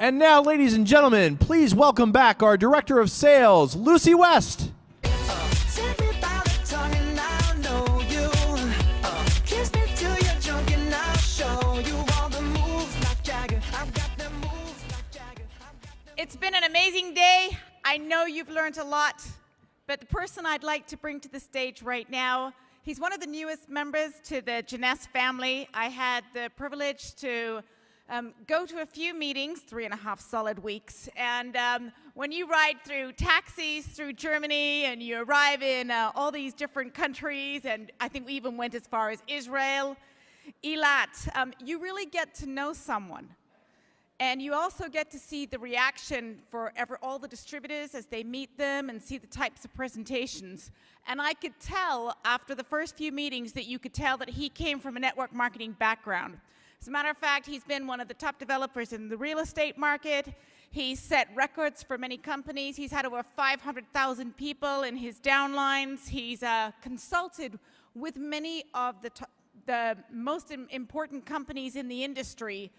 And now, ladies and gentlemen, please welcome back our Director of Sales, Lucy West. It's been an amazing day. I know you've learned a lot, but the person I'd like to bring to the stage right now, he's one of the newest members to the Jeunesse family. I had the privilege to go to a few meetings, 3.5 solid weeks, and when you ride through taxis through Germany and you arrive in all these different countries, and I think we even went as far as Israel, Eilat, you really get to know someone. And you also get to see the reaction for all the distributors as they meet them and see the types of presentations. And I could tell after the first few meetings that you could tell that he came from a network marketing background. As a matter of fact, he's been one of the top developers in the real estate market. He's set records for many companies. He's had over 500,000 people in his downlines. He's consulted with many of the most important companies in the industry.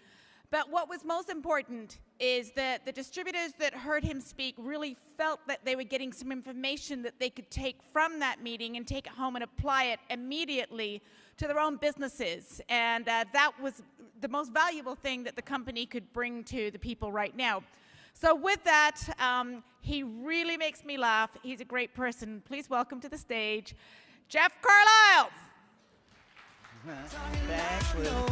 But what was most important is that the distributors that heard him speak really felt that they were getting some information that they could take from that meeting and take it home and apply it immediately to their own businesses. And that was the most valuable thing that the company could bring to the people right now. So with that, he really makes me laugh. He's a great person. Please welcome to the stage, Jeff Carlisle. Thanks, Lou.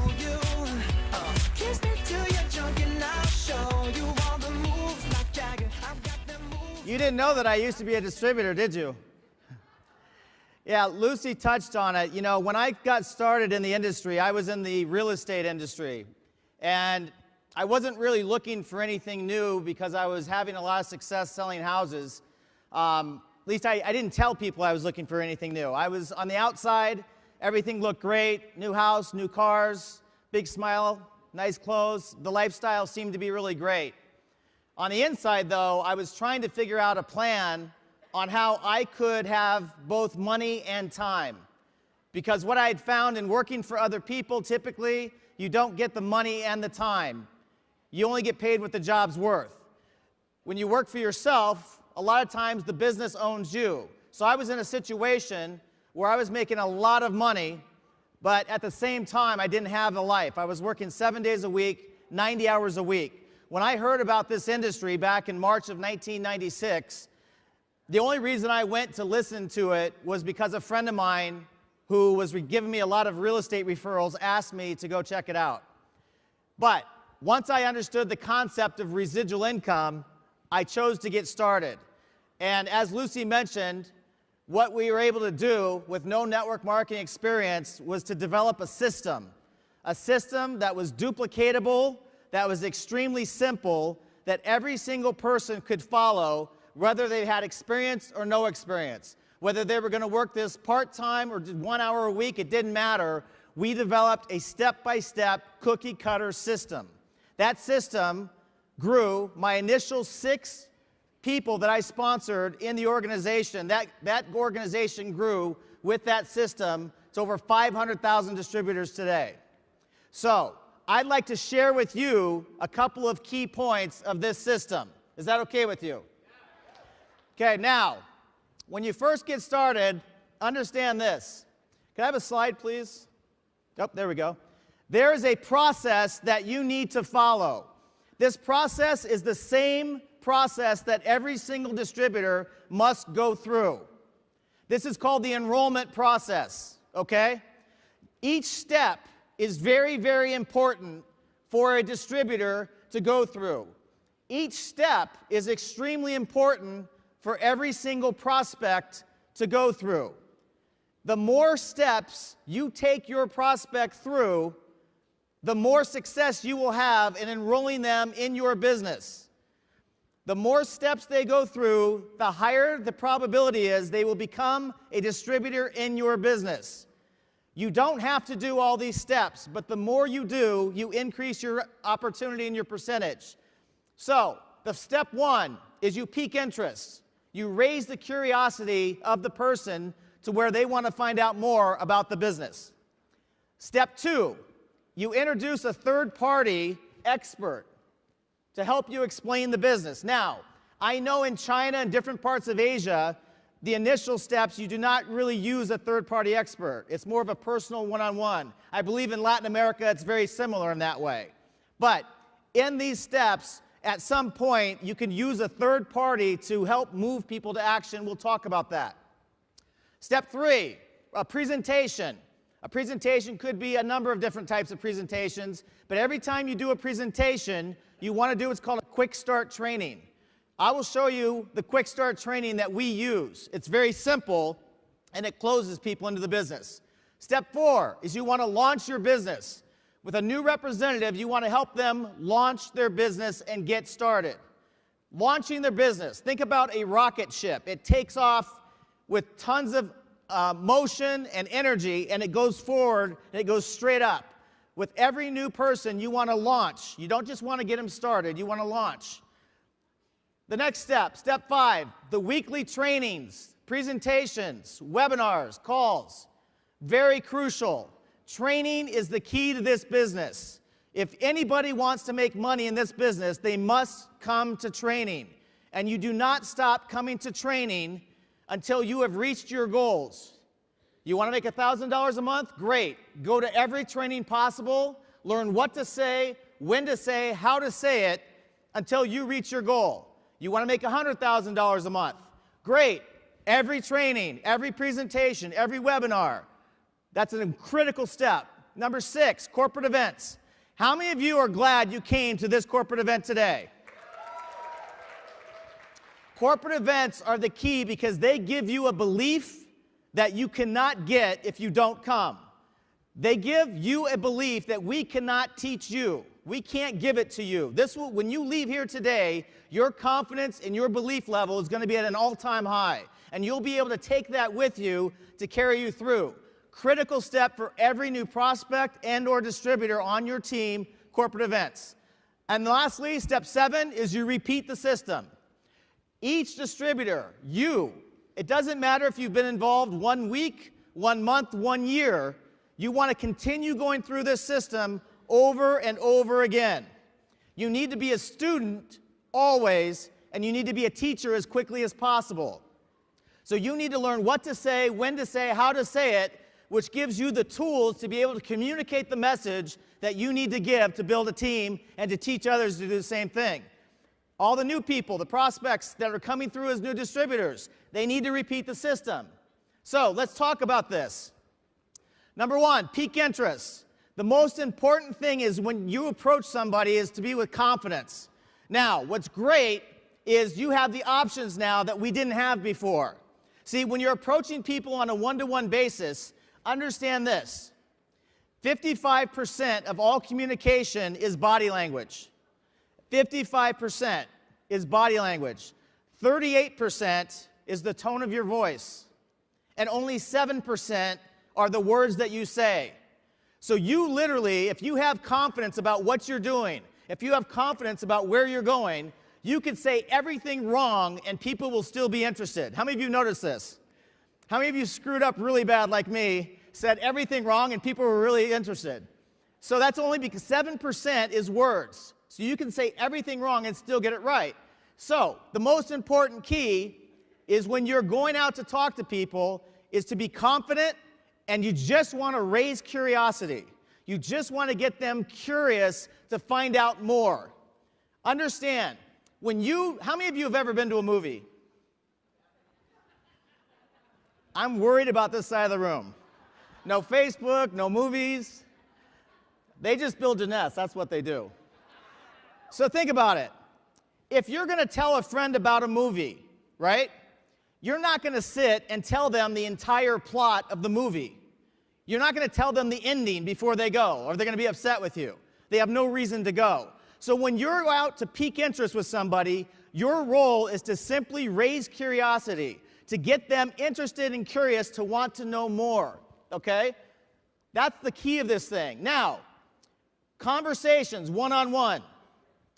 Kiss me till you're drunk and I'll show you all the moves like Jagger. I've got the moves. You didn't know that I used to be a distributor, did you? Yeah, Lucy touched on it. You know, when I got started in the industry, I was in the real estate industry. And I wasn't really looking for anything new because I was having a lot of success selling houses. At least I didn't tell people I was looking for anything new. I was on the outside. Everything looked great. New house, new cars, big smile, nice clothes. The lifestyle seemed to be really great. On the inside, though, I was trying to figure out a plan on how I could have both money and time. Because what I had found in working for other people, typically, you don't get the money and the time. You only get paid what the job's worth. When you work for yourself, a lot of times the business owns you. So I was in a situation where I was making a lot of money, but at the same time, I didn't have a life. I was working 7 days a week, 90 hours a week. When I heard about this industry back in March of 1996, the only reason I went to listen to it was because a friend of mine who was giving me a lot of real estate referrals asked me to go check it out. But once I understood the concept of residual income, I chose to get started. And as Lucy mentioned, what we were able to do with no network marketing experience was to develop a system that was duplicatable, that was extremely simple, that every single person could follow, whether they had experience or no experience. Whether they were going to work this part-time or 1 hour a week, it didn't matter. We developed a step-by-step cookie-cutter system. That system grew. My initial 6 people that I sponsored in the organization, that organization grew with that system to over 500,000 distributors today. So I'd like to share with you a couple of key points of this system. Is that okay with you? Okay, now, when you first get started, understand this. Can I have a slide, please? Oh, there we go. There is a process that you need to follow. This process is the same process that every single distributor must go through. This is called the enrollment process, okay? Each step is very, very important for a distributor to go through. Each step is extremely important for every single prospect to go through. The more steps you take your prospect through, the more success you will have in enrolling them in your business. The more steps they go through, the higher the probability is they will become a distributor in your business. You don't have to do all these steps, but the more you do, you increase your opportunity and your percentage. So, the step 1 is you pique interest. You raise the curiosity of the person to where they want to find out more about the business. Step 2, you introduce a third-party expert. to help you explain the business. Now, I know in China and different parts of Asia, the initial steps, you do not really use a third-party expert. It's more of a personal one-on-one. I believe in Latin America, it's very similar in that way. But in these steps, at some point, you can use a third party to help move people to action. We'll talk about that. Step 3, a presentation. A presentation could be a number of different types of presentations, but every time you do a presentation, you want to do what's called a quick start training. I will show you the quick start training that we use. It's very simple, and it closes people into the business. Step 4 is you want to launch your business. With a new representative, you want to help them launch their business and get started. Launching their business. Think about a rocket ship. It takes off with tons of motion and energy, and it goes forward, and it goes straight up. With every new person, you want to launch. You don't just want to get them started, you want to launch. The next step, step 5, the weekly trainings, presentations, webinars, calls. Very crucial. Training is the key to this business. If anybody wants to make money in this business, they must come to training. And you do not stop coming to training until you have reached your goals. You want to make $1,000 a month? Great. Go to every training possible, learn what to say, when to say, how to say it, until you reach your goal. You want to make $100,000 a month? Great. Every training, every presentation, every webinar. That's a critical step. Number 6, corporate events. How many of you are glad you came to this corporate event today? Corporate events are the key because they give you a belief that you cannot get if you don't come. They give you a belief that we cannot teach you. We can't give it to you. When you leave here today, your confidence and your belief level is going to be at an all-time high. And you'll be able to take that with you to carry you through. Critical step for every new prospect and or distributor on your team, corporate events. And lastly, step 7 is you repeat the system. Each distributor, it doesn't matter if you've been involved 1 week, 1 month, 1 year, you want to continue going through this system over and over again. You need to be a student always, and you need to be a teacher as quickly as possible. So you need to learn what to say, when to say, how to say it, which gives you the tools to be able to communicate the message that you need to give to build a team and to teach others to do the same thing. All the new people, the prospects that are coming through as new distributors, they need to repeat the system. So let's talk about this. Number 1, peak interest. The most important thing is when you approach somebody is to be with confidence. Now, what's great is you have the options now that we didn't have before. See, when you're approaching people on a one-to-one basis, understand this. 55% of all communication is body language. 55% is body language. 38% is the tone of your voice. And only 7% are the words that you say. So you literally, if you have confidence about what you're doing, if you have confidence about where you're going, you can say everything wrong and people will still be interested. How many of you noticed this? How many of you screwed up really bad like me, said everything wrong and people were really interested? So that's only because 7% is words. So you can say everything wrong and still get it right. So the most important key is when you're going out to talk to people is to be confident, and you just want to raise curiosity. You just want to get them curious to find out more. Understand, how many of you have ever been to a movie? I'm worried about this side of the room. No Facebook, no movies. They just build Jeunesse, that's what they do. So think about it. If you're going to tell a friend about a movie, right? You're not going to sit and tell them the entire plot of the movie. You're not going to tell them the ending before they go, or they're going to be upset with you. They have no reason to go. So when you're out to pique interest with somebody, your role is to simply raise curiosity, to get them interested and curious to want to know more, okay? That's the key of this thing. Now, conversations, one-on-one.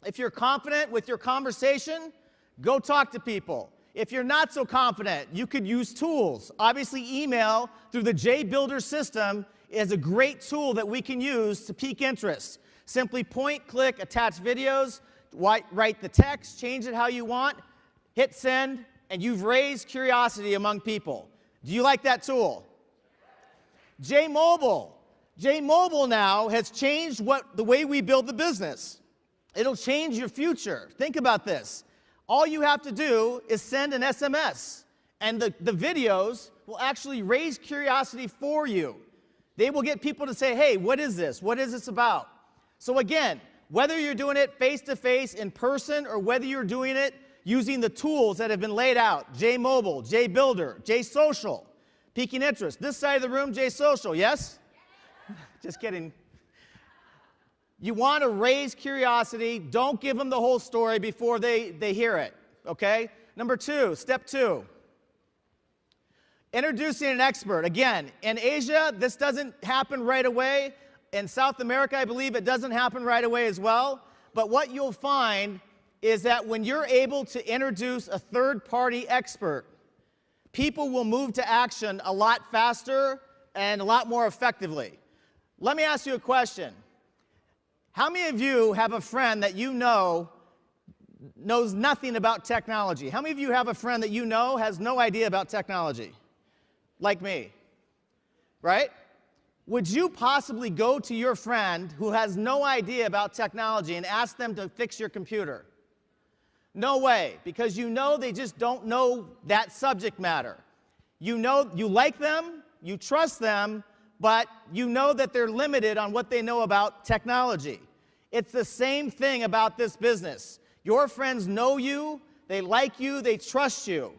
If you're confident with your conversation, go talk to people. If you're not so confident, you could use tools. Obviously, email through the JBuilder system is a great tool that we can use to pique interest. Simply point, click, attach videos, write the text, change it how you want, hit send, and you've raised curiosity among people. Do you like that tool? J-Mobile. J-Mobile now has changed the way we build the business. It'll change your future. Think about this. All you have to do is send an SMS, and the videos will actually raise curiosity for you. They will get people to say, hey, what is this? What is this about? So again, whether you're doing it face-to-face, in person, or whether you're doing it using the tools that have been laid out, J-Mobile, J-Builder, J-Social, piquing interest. This side of the room, J-Social, yes? Just kidding. You want to raise curiosity. Don't give them the whole story before they hear it, okay? Number two, step two. Introducing an expert. Again, in Asia, this doesn't happen right away. In South America, I believe it doesn't happen right away as well. But what you'll find is that when you're able to introduce a third-party expert, people will move to action a lot faster and a lot more effectively. Let me ask you a question. How many of you have a friend that you know knows nothing about technology? How many of you have a friend that you know has no idea about technology? Like me, right? Would you possibly go to your friend who has no idea about technology and ask them to fix your computer? No way, because you know they just don't know that subject matter. You know you like them, you trust them, but you know that they're limited on what they know about technology. It's the same thing about this business. Your friends know you, they like you, they trust you.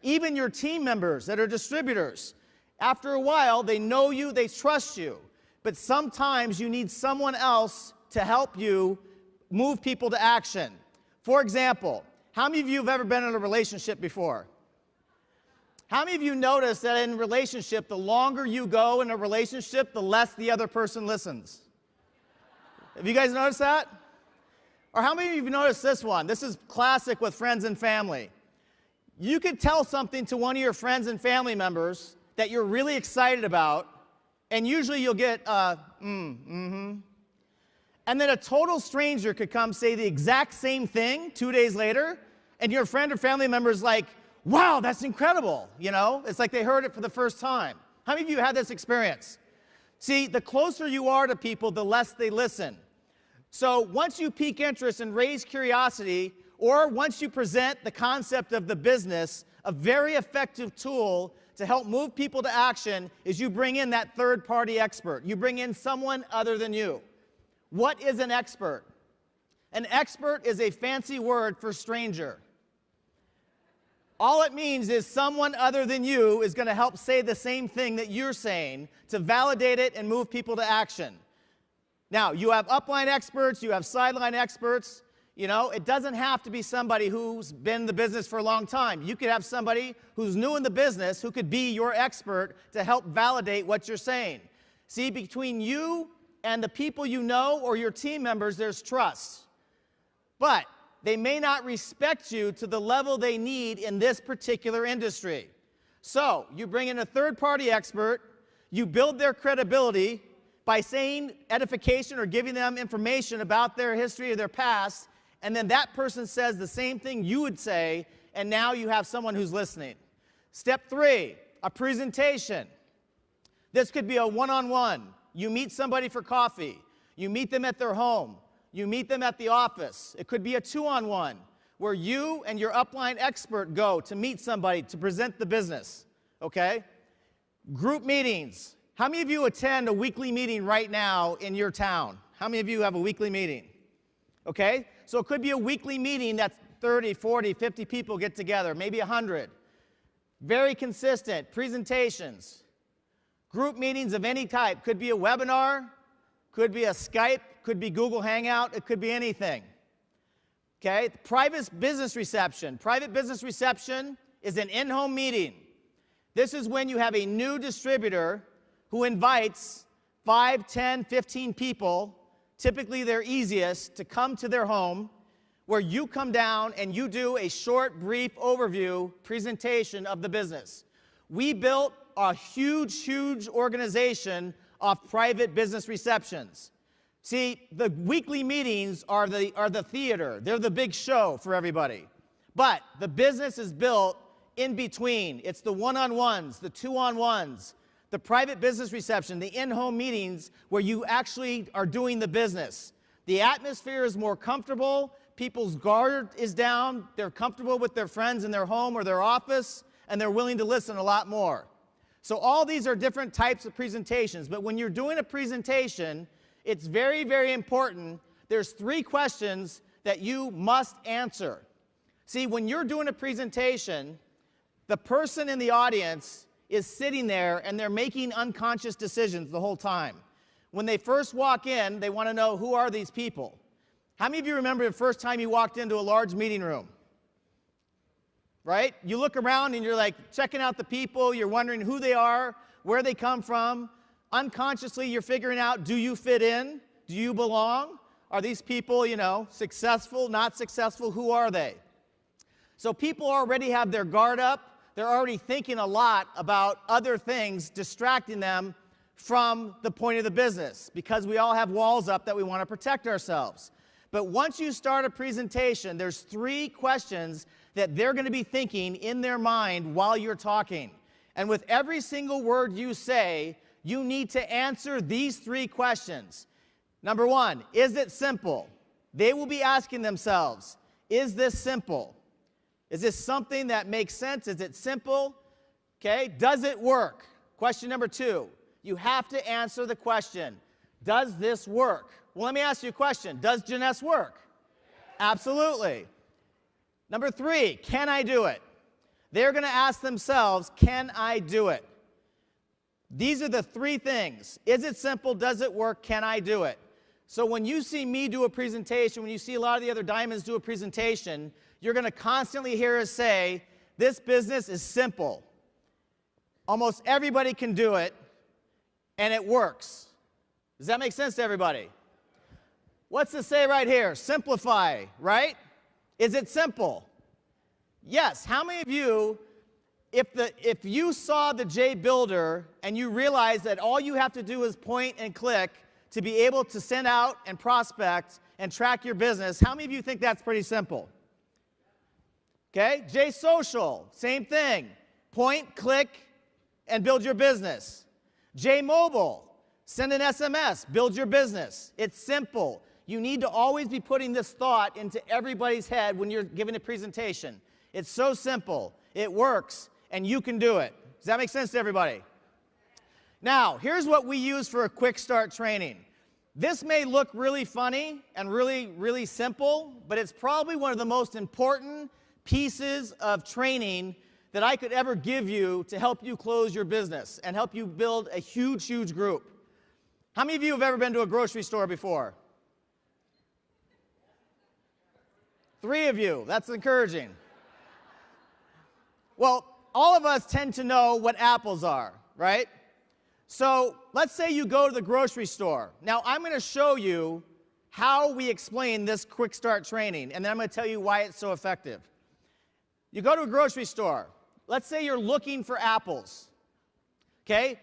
Even your team members that are distributors, after a while, they know you, they trust you. But sometimes you need someone else to help you move people to action. For example, how many of you have ever been in a relationship before? How many of you notice that in a relationship, the longer you go in a relationship, the less the other person listens? Have you guys noticed that? Or how many of you have noticed this one? This is classic with friends and family. You could tell something to one of your friends and family members that you're really excited about, and usually you'll get and then a total stranger could come say the exact same thing 2 days later, and your friend or family member is like, wow, that's incredible, you know? It's like they heard it for the first time. How many of you had this experience? See, the closer you are to people, the less they listen. So once you pique interest and raise curiosity, or once you present the concept of the business, a very effective tool to help move people to action is you bring in that third-party expert. You bring in someone other than you. What is an expert? An expert is a fancy word for stranger. All it means is someone other than you is going to help say the same thing that you're saying to validate it and move people to action. Now, you have upline experts, you have sideline experts. You know, it doesn't have to be somebody who's been in the business for a long time. You could have somebody who's new in the business who could be your expert to help validate what you're saying. See, between you and the people you know or your team members, there's trust. But they may not respect you to the level they need in this particular industry. So, you bring in a third-party expert, you build their credibility by saying edification or giving them information about their history or their past, and then that person says the same thing you would say, and now you have someone who's listening. Step 3, a presentation. This could be a one-on-one. You meet somebody for coffee. You meet them at their home. You meet them at the office. It could be a 2-on-1, where you and your upline expert go to meet somebody to present the business, okay? Group meetings. How many of you attend a weekly meeting right now in your town? How many of you have a weekly meeting? Okay? So it could be a weekly meeting that's 30, 40, 50 people get together, maybe 100. Very consistent presentations. Group meetings of any type. Could be a webinar, could be a Skype, could be Google Hangout, it could be anything. Okay? Private business reception. Private business reception is an in-home meeting. This is when you have a new distributor who invites 5, 10, 15 people, typically their easiest, to come to their home, where you come down and you do a short, brief overview presentation of the business. We built a huge, huge organization of private business receptions. See, the weekly meetings are the theater. They're the big show for everybody. But the business is built in between. It's the one-on-ones, the two-on-ones, the private business reception, the in-home meetings where you actually are doing the business. The atmosphere is more comfortable. People's guard is down. They're comfortable with their friends in their home or their office, and they're willing to listen a lot more. So all these are different types of presentations. But when you're doing a presentation, it's very, very important. There's 3 questions that you must answer. See, when you're doing a presentation, the person in the audience is sitting there and they're making unconscious decisions the whole time. When they first walk in, they want to know, who are these people? How many of you remember the first time you walked into a large meeting room? Right? You look around and you're like checking out the people, you're wondering who they are, where they come from. Unconsciously, you're figuring out, do you fit in? Do you belong? Are these people, successful, not successful? Who are they? So people already have their guard up. They're already thinking a lot about other things distracting them from the point of the business, because we all have walls up that we want to protect ourselves. But once you start a presentation, there's 3 questions that they're going to be thinking in their mind while you're talking. And with every single word you say, you need to answer these 3 questions. Number 1, is it simple? They will be asking themselves, is this simple? Is this something that makes sense? Is it simple? Okay, does it work? Question number 2, you have to answer the question, does this work? Well, let me ask you a question. Does Jeunesse work? Absolutely. Number 3, can I do it? They're going to ask themselves, can I do it? These are the 3 things. Is it simple? Does it work? Can I do it? So when you see me do a presentation, when you see a lot of the other diamonds do a presentation, you're going to constantly hear us say, this business is simple. Almost everybody can do it, and it works. Does that make sense to everybody? What's it say right here? Simplify, right? Is it simple? Yes. How many of you, if you saw the J Builder and you realize that all you have to do is point and click to be able to send out and prospect and track your business, how many of you think that's pretty simple? Okay, J Social, same thing. Point, click, and build your business. J Mobile, send an SMS, build your business. It's simple. You need to always be putting this thought into everybody's head when you're giving a presentation. It's so simple, it works, and you can do it. Does that make sense to everybody? Now, here's what we use for a quick start training. This may look really funny and really, really simple, but it's probably one of the most important pieces of training that I could ever give you to help you close your business and help you build a huge, huge group. How many of you have ever been to a grocery store before? 3 of you. That's encouraging. Well, all of us tend to know what apples are, right? So let's say you go to the grocery store. Now, I'm going to show you how we explain this quick start training, and then I'm going to tell you why it's so effective. You go to a grocery store. Let's say you're looking for apples, okay?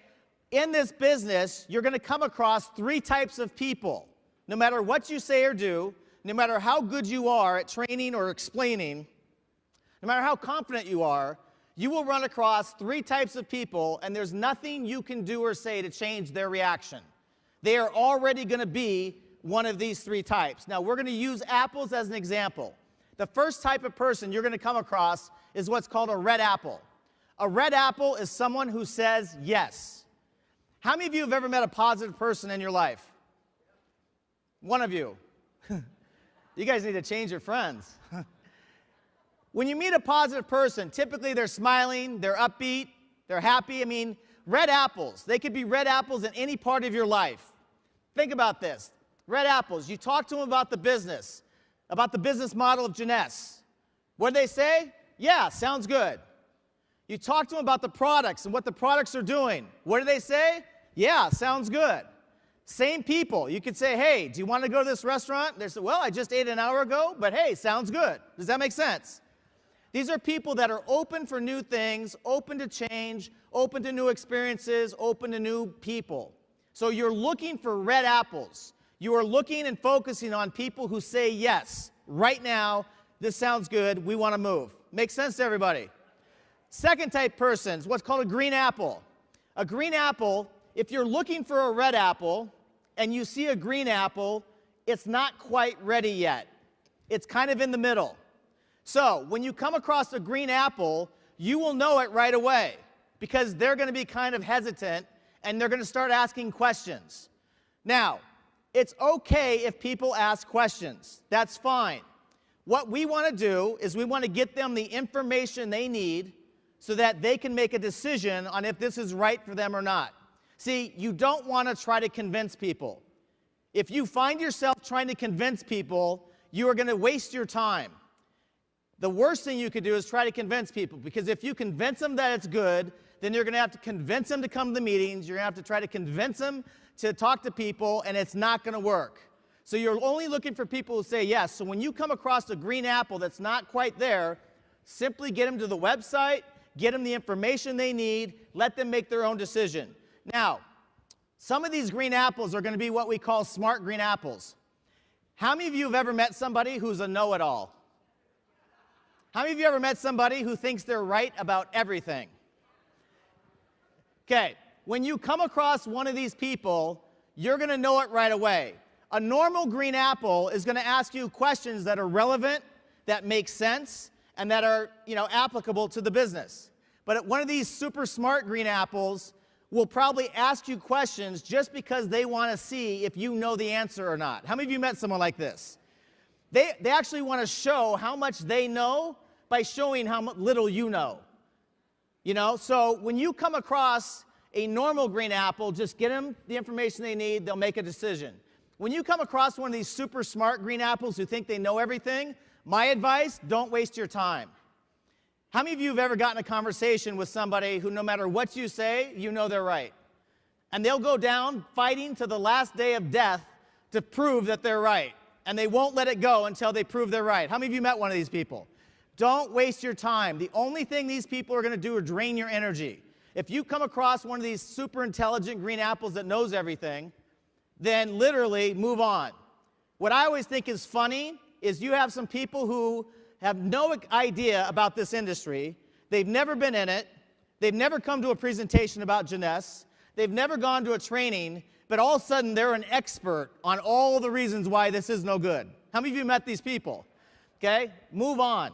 In this business, you're going to come across 3 types of people. No matter what you say or do, no matter how good you are at training or explaining, no matter how confident you are, you will run across 3 types of people, and there's nothing you can do or say to change their reaction. They are already going to be one of these 3 types. Now, we're going to use apples as an example. The first type of person you're going to come across is what's called a red apple. A red apple is someone who says yes. How many of you have ever met a positive person in your life? One of you. You guys need to change your friends. When you meet a positive person, typically they're smiling, they're upbeat, they're happy. I mean, red apples. They could be red apples in any part of your life. Think about this. Red apples. You talk to them about the business model of Jeunesse. What do they say? Yeah, sounds good. You talk to them about the products and what the products are doing. What do they say? Yeah, sounds good. Same people. You could say, hey, do you want to go to this restaurant? They say, well, I just ate an hour ago, but hey, sounds good. Does that make sense? These are people that are open for new things, open to change, open to new experiences, open to new people. So you're looking for red apples. You are looking and focusing on people who say yes. Right now, this sounds good, we want to move. Makes sense to everybody? Second type person is what's called a green apple. A green apple, if you're looking for a red apple and you see a green apple, it's not quite ready yet. It's kind of in the middle. So when you come across a green apple, you will know it right away because they're going to be kind of hesitant and they're going to start asking questions. Now, it's okay if people ask questions. That's fine. What we want to do is we want to get them the information they need so that they can make a decision on if this is right for them or not. See, you don't want to try to convince people. If you find yourself trying to convince people, you are going to waste your time. The worst thing you could do is try to convince people, because if you convince them that it's good, then you're going to have to convince them to come to the meetings, you're going to have to try to convince them to talk to people, and it's not going to work. So you're only looking for people who say yes. So when you come across a green apple that's not quite there, simply get them to the website, get them the information they need, let them make their own decision. Now, some of these green apples are going to be what we call smart green apples. How many of you have ever met somebody who's a know-it-all? How many of you ever met somebody who thinks they're right about everything? Okay, when you come across one of these people, you're going to know it right away. A normal green apple is going to ask you questions that are relevant, that make sense, and that are, applicable to the business. But one of these super smart green apples will probably ask you questions just because they want to see if you know the answer or not. How many of you met someone like this? They actually want to show how much they know by showing how little you know. So when you come across a normal green apple, just get them the information they need, they'll make a decision. When you come across one of these super smart green apples who think they know everything, my advice, don't waste your time. How many of you have ever gotten a conversation with somebody who no matter what you say, you know they're right? And they'll go down fighting to the last day of death to prove that they're right. And they won't let it go until they prove they're right. How many of you met one of these people? Don't waste your time. The only thing these people are going to do is drain your energy. If you come across one of these super intelligent green apples that knows everything, then literally move on. What I always think is funny is you have some people who have no idea about this industry. They've never been in it. They've never come to a presentation about Jeunesse. They've never gone to a training, but all of a sudden they're an expert on all the reasons why this is no good. How many of you met these people? Okay, move on.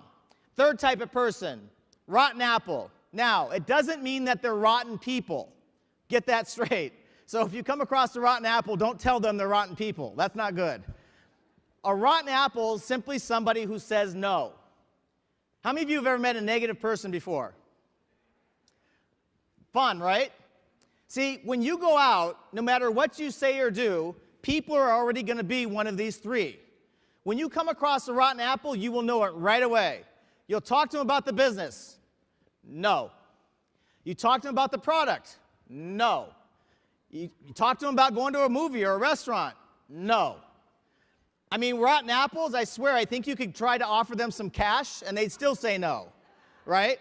Third type of person, rotten apple. Now, it doesn't mean that they're rotten people. Get that straight. So if you come across a rotten apple, don't tell them they're rotten people. That's not good. A rotten apple is simply somebody who says no. How many of you have ever met a negative person before? Fun, right? See, when you go out, no matter what you say or do, people are already going to be one of these three. When you come across a rotten apple, you will know it right away. You'll talk to them about the business. No. You talk to them about the product. No. You talk to them about going to a movie or a restaurant. No. I mean, rotten apples, I swear, I think you could try to offer them some cash and they'd still say no, right?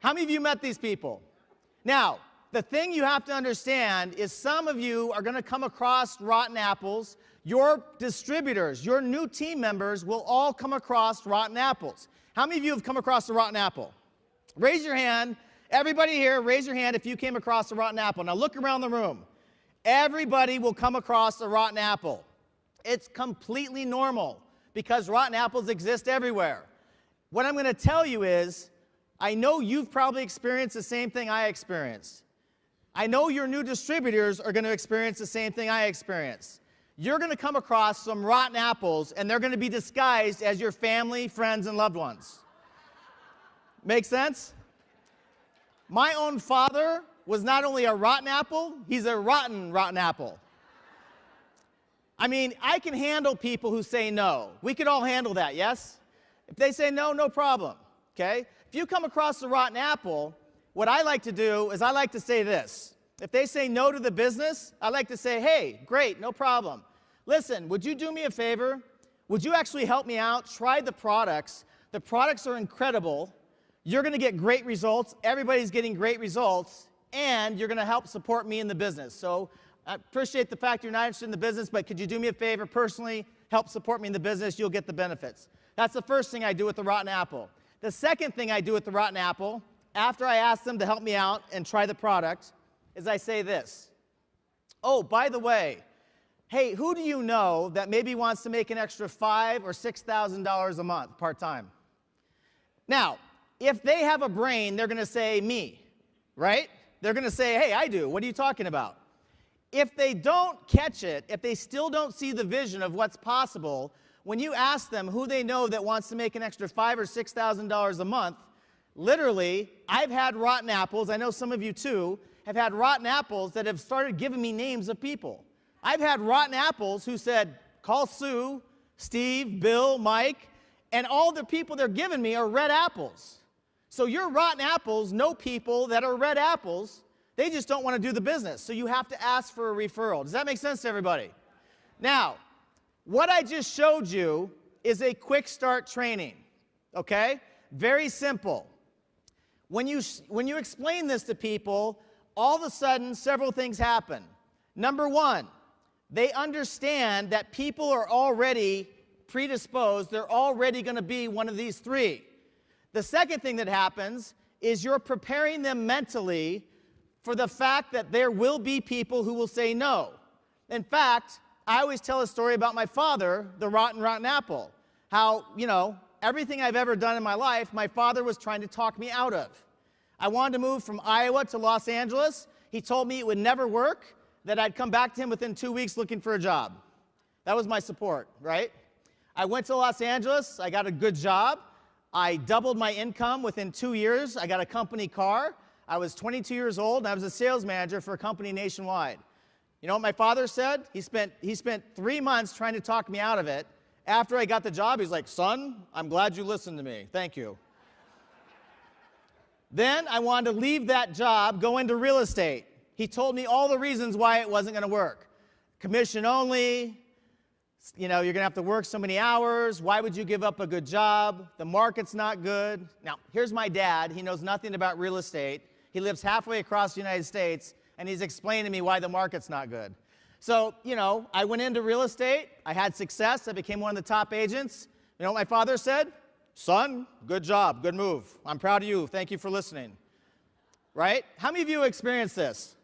How many of you met these people? Now, the thing you have to understand is some of you are going to come across rotten apples. Your distributors, your new team members will all come across rotten apples. How many of you have come across a rotten apple? Raise your hand. Everybody here, raise your hand if you came across a rotten apple. Now look around the room. Everybody will come across a rotten apple. It's completely normal because rotten apples exist everywhere. What I'm going to tell you is, I know you've probably experienced the same thing I experienced. I know your new distributors are going to experience the same thing I experienced. You're going to come across some rotten apples, and they're going to be disguised as your family, friends, and loved ones. Make sense? My own father was not only a rotten apple, he's a rotten apple. I mean, I can handle people who say no. We could all handle that, yes? If they say no, no problem, okay? If you come across a rotten apple, what I like to do is I like to say this. If they say no to the business, I like to say, hey, great, no problem. Listen, would you do me a favor? Would you actually help me out? Try the products. The products are incredible. You're going to get great results. Everybody's getting great results. And you're going to help support me in the business. So I appreciate the fact you're not interested in the business, but could you do me a favor personally, help support me in the business, you'll get the benefits. That's the first thing I do with the rotten apple. The second thing I do with the rotten apple, after I ask them to help me out and try the product, is I say this. Oh, by the way, hey, who do you know that maybe wants to make an extra $5,000 or $6,000 a month part-time? Now, if they have a brain, they're going to say me, right? They're going to say, hey, I do. What are you talking about? If they don't catch it, if they still don't see the vision of what's possible, when you ask them who they know that wants to make an extra $5,000 or $6,000 a month, literally, I've had rotten apples, I know some of you too, have had rotten apples that have started giving me names of people. I've had rotten apples who said, call Sue, Steve, Bill, Mike, and all the people they're giving me are red apples. So your rotten apples know people that are red apples. They just don't want to do the business. So you have to ask for a referral. Does that make sense to everybody? Now, what I just showed you is a quick start training, okay? Very simple. When you explain this to people, all of a sudden, several things happen. Number one, they understand that people are already predisposed. They're already going to be one of these three. The second thing that happens is you're preparing them mentally for the fact that there will be people who will say no. In fact, I always tell a story about my father, the rotten apple. How, everything I've ever done in my life, my father was trying to talk me out of. I wanted to move from Iowa to Los Angeles. He told me it would never work, that I'd come back to him within 2 weeks looking for a job. That was my support, right? I went to Los Angeles. I got a good job. I doubled my income within 2 years. I got a company car. I was 22 years old, and I was a sales manager for a company nationwide. You know what my father said? He spent 3 months trying to talk me out of it. After I got the job, he's like, son, I'm glad you listened to me. Thank you. Then I wanted to leave that job, go into real estate. He told me all the reasons why it wasn't going to work. Commission only, you're going to have to work so many hours. Why would you give up a good job? The market's not good. Now, here's my dad. He knows nothing about real estate. He lives halfway across the United States, and he's explaining to me why the market's not good. So, I went into real estate. I had success. I became one of the top agents. You know what my father said? Son, good job, good move. I'm proud of you. Thank you for listening. Right? How many of you experienced this?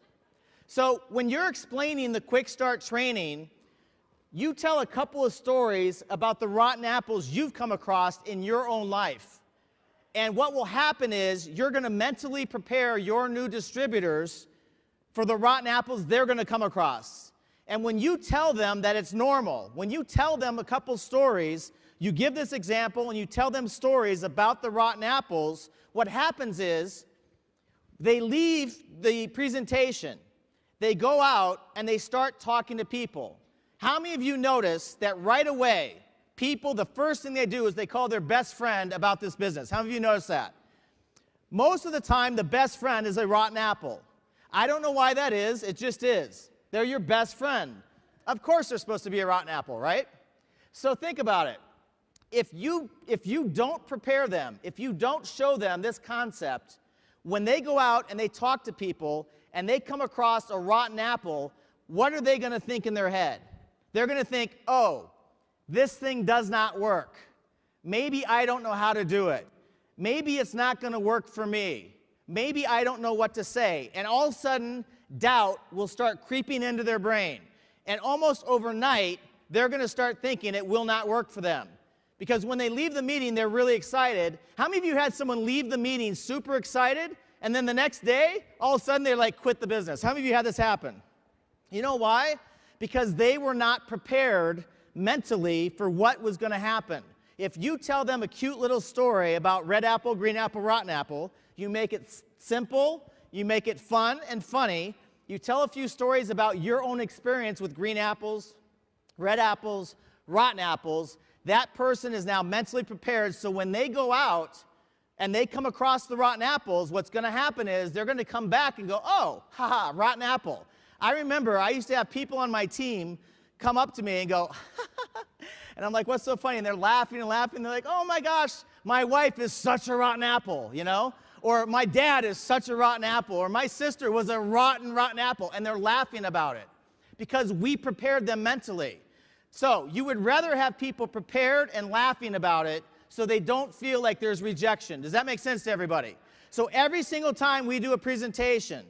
So when you're explaining the quick start training, you tell a couple of stories about the rotten apples you've come across in your own life. And what will happen is you're going to mentally prepare your new distributors for the rotten apples they're going to come across. And when you tell them that it's normal, when you tell them a couple stories, you give this example and you tell them stories about the rotten apples, what happens is they leave the presentation. They go out and they start talking to people. How many of you notice that right away, people, the first thing they do is they call their best friend about this business? How many of you notice that? Most of the time, the best friend is a rotten apple. I don't know why that is. It just is. They're your best friend. Of course they're supposed to be a rotten apple, right? So think about it. If you don't prepare them, if you don't show them this concept, when they go out and they talk to people and they come across a rotten apple, what are they going to think in their head? They're going to think, oh, this thing does not work. Maybe I don't know how to do it. Maybe it's not going to work for me. Maybe I don't know what to say. And all of a sudden, doubt will start creeping into their brain. And almost overnight, they're going to start thinking it will not work for them. Because when they leave the meeting, they're really excited. How many of you had someone leave the meeting super excited, and then the next day, all of a sudden, they quit the business? How many of you had this happen? You know why? Because they were not prepared mentally for what was going to happen. If you tell them a cute little story about red apple, green apple, rotten apple, you make it simple, you make it fun and funny, you tell a few stories about your own experience with green apples, red apples, rotten apples, that person is now mentally prepared, so when they go out and they come across the rotten apples, what's going to happen is they're going to come back and go, oh, haha, rotten apple. I remember I used to have people on my team come up to me and go, and I'm like, what's so funny? And they're laughing and laughing. They're like, oh my gosh, my wife is such a rotten apple, Or my dad is such a rotten apple. Or my sister was a rotten apple. And they're laughing about it. because we prepared them mentally. So you would rather have people prepared and laughing about it so they don't feel like there's rejection. Does that make sense to everybody? So every single time we do a presentation,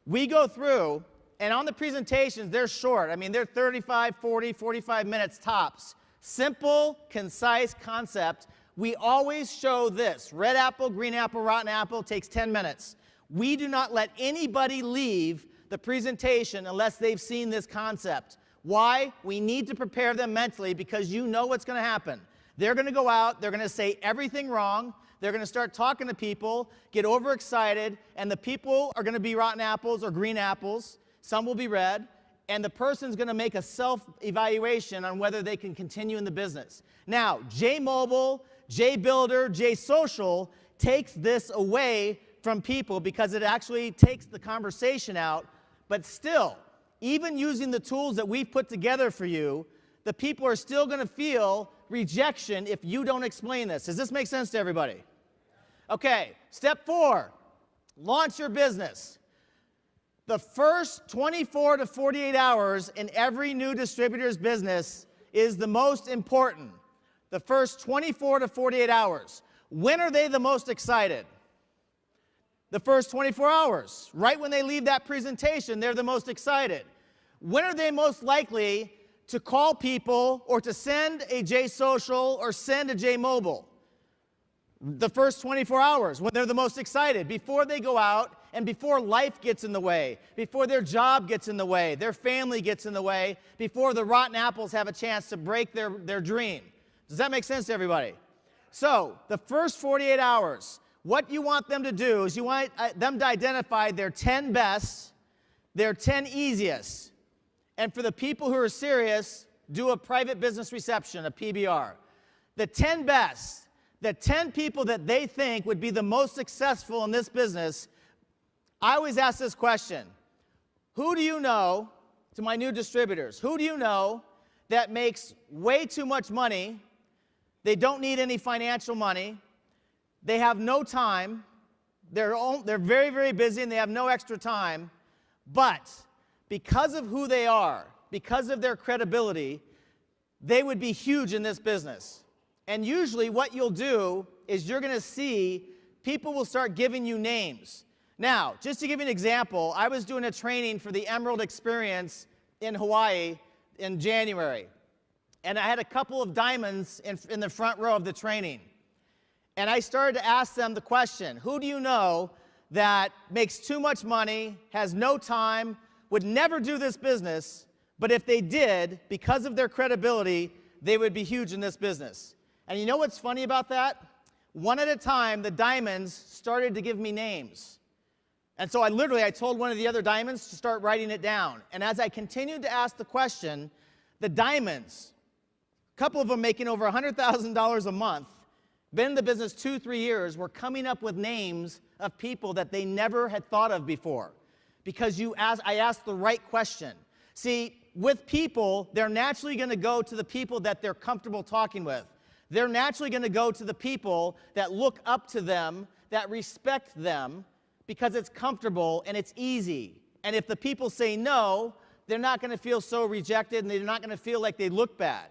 we go through, and on the presentations, they're short. I mean, they're 35, 40, 45 minutes tops. Simple, concise concept. We always show this. Red apple, green apple, rotten apple takes 10 minutes. We do not let anybody leave the presentation unless they've seen this concept. Why? We need to prepare them mentally because you know what's going to happen. They're going to go out, they're going to say everything wrong, they're going to start talking to people, get overexcited, and the people are going to be rotten apples or green apples. Some will be red, and the person's going to make a self-evaluation on whether they can continue in the business. Now, J-Mobile, J-Builder, J-Social takes this away from people because it actually takes the conversation out, but still, even using the tools that we've put together for you, the people are still going to feel rejection if you don't explain this. Does this make sense to everybody? Okay, step 4, launch your business. The first 24 to 48 hours in every new distributor's business is the most important. The first 24 to 48 hours. When are they the most excited? The first 24 hours. Right when they leave that presentation, they're the most excited. When are they most likely to call people or to send a J-Social or send a J-Mobile? The first 24 hours, when they're the most excited, before they go out and before life gets in the way, before their job gets in the way, their family gets in the way, before the rotten apples have a chance to break their dream. Does that make sense to everybody? So, the first 48 hours, what you want them to do is you want them to identify their 10 best, their 10 easiest. And for the people who are serious, do a private business reception, a PBR. The 10 best, the 10 people that they think would be the most successful in this business. I always ask this question. Who do you know, to my new distributors, who do you know that makes way too much money? They don't need any financial money. They have no time. They're very, very busy and they have no extra time. But because of who they are, because of their credibility, they would be huge in this business. And usually what you'll do is you're going to see people will start giving you names. Now, just to give you an example, I was doing a training for the Emerald Experience in Hawaii in January. And I had a couple of diamonds in the front row of the training. And I started to ask them the question, who do you know that makes too much money, has no time, would never do this business, but if they did, because of their credibility, they would be huge in this business? And you know what's funny about that? One at a time, the diamonds started to give me names. And so I told one of the other diamonds to start writing it down. And as I continued to ask the question, the diamonds, a couple of them making over $100,000 a month, been in the business 2-3 years, were coming up with names of people that they never had thought of before. Because I asked the right question. See, with people, they're naturally going to go to the people that they're comfortable talking with. They're naturally going to go to the people that look up to them, that respect them, because it's comfortable and it's easy. And if the people say no, they're not going to feel so rejected and they're not going to feel like they look bad.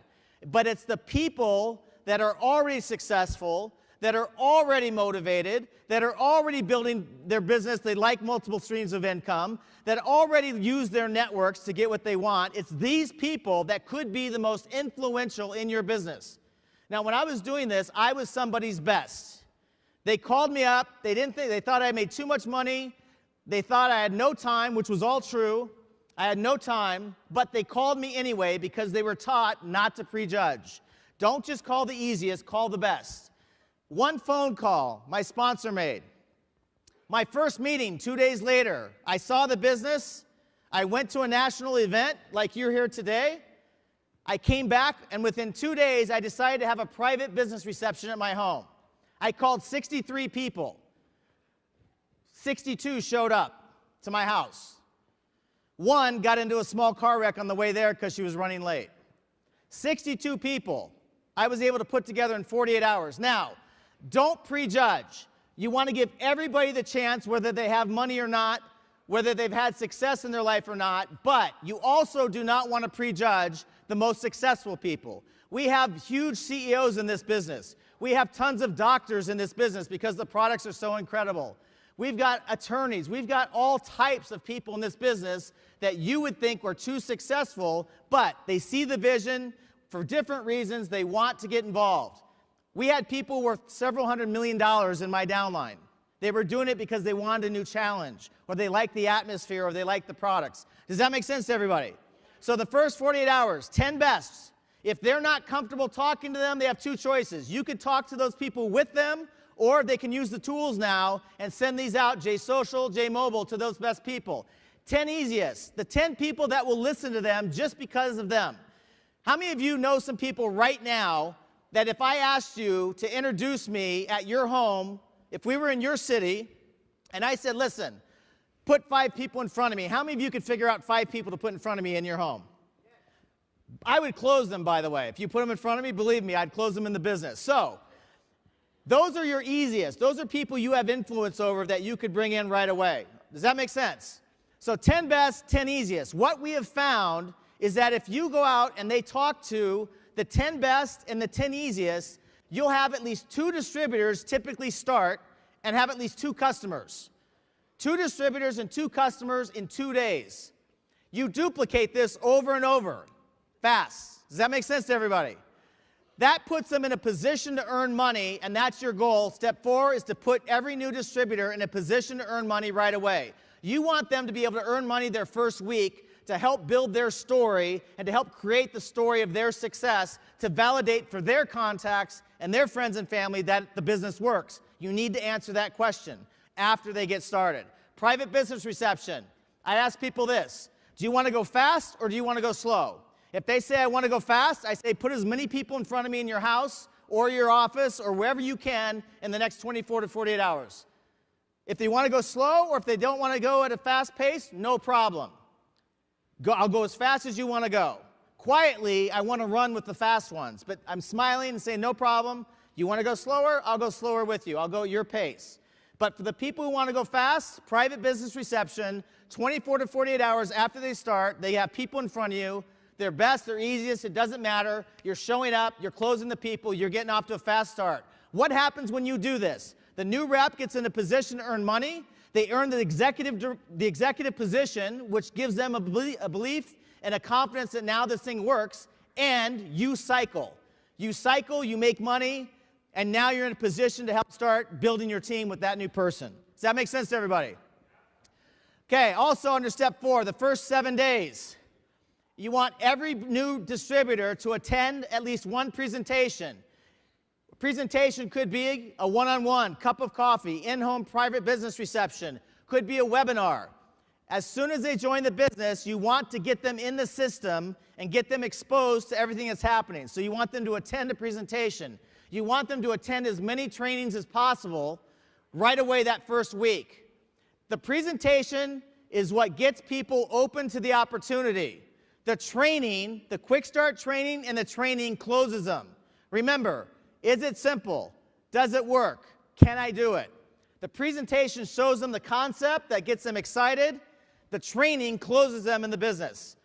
But it's the people that are already successful, that are already motivated, that are already building their business, they like multiple streams of income, that already use their networks to get what they want. It's these people that could be the most influential in your business. Now, when I was doing this, I was somebody's best. They called me up. They thought I made too much money. They thought I had no time, which was all true. I had no time, but they called me anyway because they were taught not to prejudge. Don't just call the easiest, call the best. One phone call my sponsor made. My first meeting 2 days later, I saw the business. I went to a national event like you're here today. I came back, and within 2 days, I decided to have a private business reception at my home. I called 63 people. 62 showed up to my house. One got into a small car wreck on the way there because she was running late. 62 people I was able to put together in 48 hours. Now, don't prejudge. You want to give everybody the chance, whether they have money or not, whether they've had success in their life or not, but you also do not want to prejudge the most successful people. We have huge CEOs in this business. We have tons of doctors in this business because the products are so incredible. We've got attorneys. We've got all types of people in this business that you would think were too successful, but they see the vision. For different reasons, they want to get involved. We had people worth several $100 million in my downline. They were doing it because they wanted a new challenge, or they liked the atmosphere, or they liked the products. Does that make sense to everybody? So the first 48 hours, 10 bests. If they're not comfortable talking to them, they have two choices. You could talk to those people with them, or they can use the tools now and send these out, JSocial, JMobile, to those best people. 10 easiest, the 10 people that will listen to them just because of them. How many of you know some people right now that if I asked you to introduce me at your home, if we were in your city, and I said, listen, put 5 people in front of me, how many of you could figure out 5 people to put in front of me in your home? I would close them, by the way. If you put them in front of me, believe me, I'd close them in the business. So, those are your easiest. Those are people you have influence over that you could bring in right away. Does that make sense? So 10 best, 10 easiest. What we have found is that if you go out and they talk to the 10 best and the 10 easiest, you'll have at least 2 distributors typically start and have at least 2 customers. 2 distributors and 2 customers in 2 days. You duplicate this over and over, fast. Does that make sense to everybody? That puts them in a position to earn money, and that's your goal. Step 4 is to put every new distributor in a position to earn money right away. You want them to be able to earn money their first week to help build their story and to help create the story of their success to validate for their contacts and their friends and family that the business works. You need to answer that question after they get started. Private business reception. I ask people this: do you want to go fast or do you want to go slow? If they say, I want to go fast, I say, put as many people in front of me in your house or your office or wherever you can in the next 24 to 48 hours. If they want to go slow or if they don't want to go at a fast pace, no problem. I'll go as fast as you want to go. Quietly, I want to run with the fast ones, but I'm smiling and saying, no problem. You want to go slower? I'll go slower with you. I'll go at your pace. But for the people who want to go fast, private business reception, 24 to 48 hours after they start, they have people in front of you. They're best, they're easiest, it doesn't matter. You're showing up, you're closing the people, you're getting off to a fast start. What happens when you do this? The new rep gets in a position to earn money. They earn the executive position, which gives them a belief and a confidence that now this thing works, and you cycle. You cycle, you make money, and now you're in a position to help start building your team with that new person. Does that make sense to everybody? Okay, also under step 4, the first 7 days. You want every new distributor to attend at least one presentation. A presentation could be a one-on-one, cup of coffee, in-home private business reception, could be a webinar. As soon as they join the business, you want to get them in the system and get them exposed to everything that's happening. So you want them to attend a presentation. You want them to attend as many trainings as possible right away that first week. The presentation is what gets people open to the opportunity. The training, the quick start training and the training closes them. Remember, is it simple? Does it work? Can I do it? The presentation shows them the concept that gets them excited. The training closes them in the business.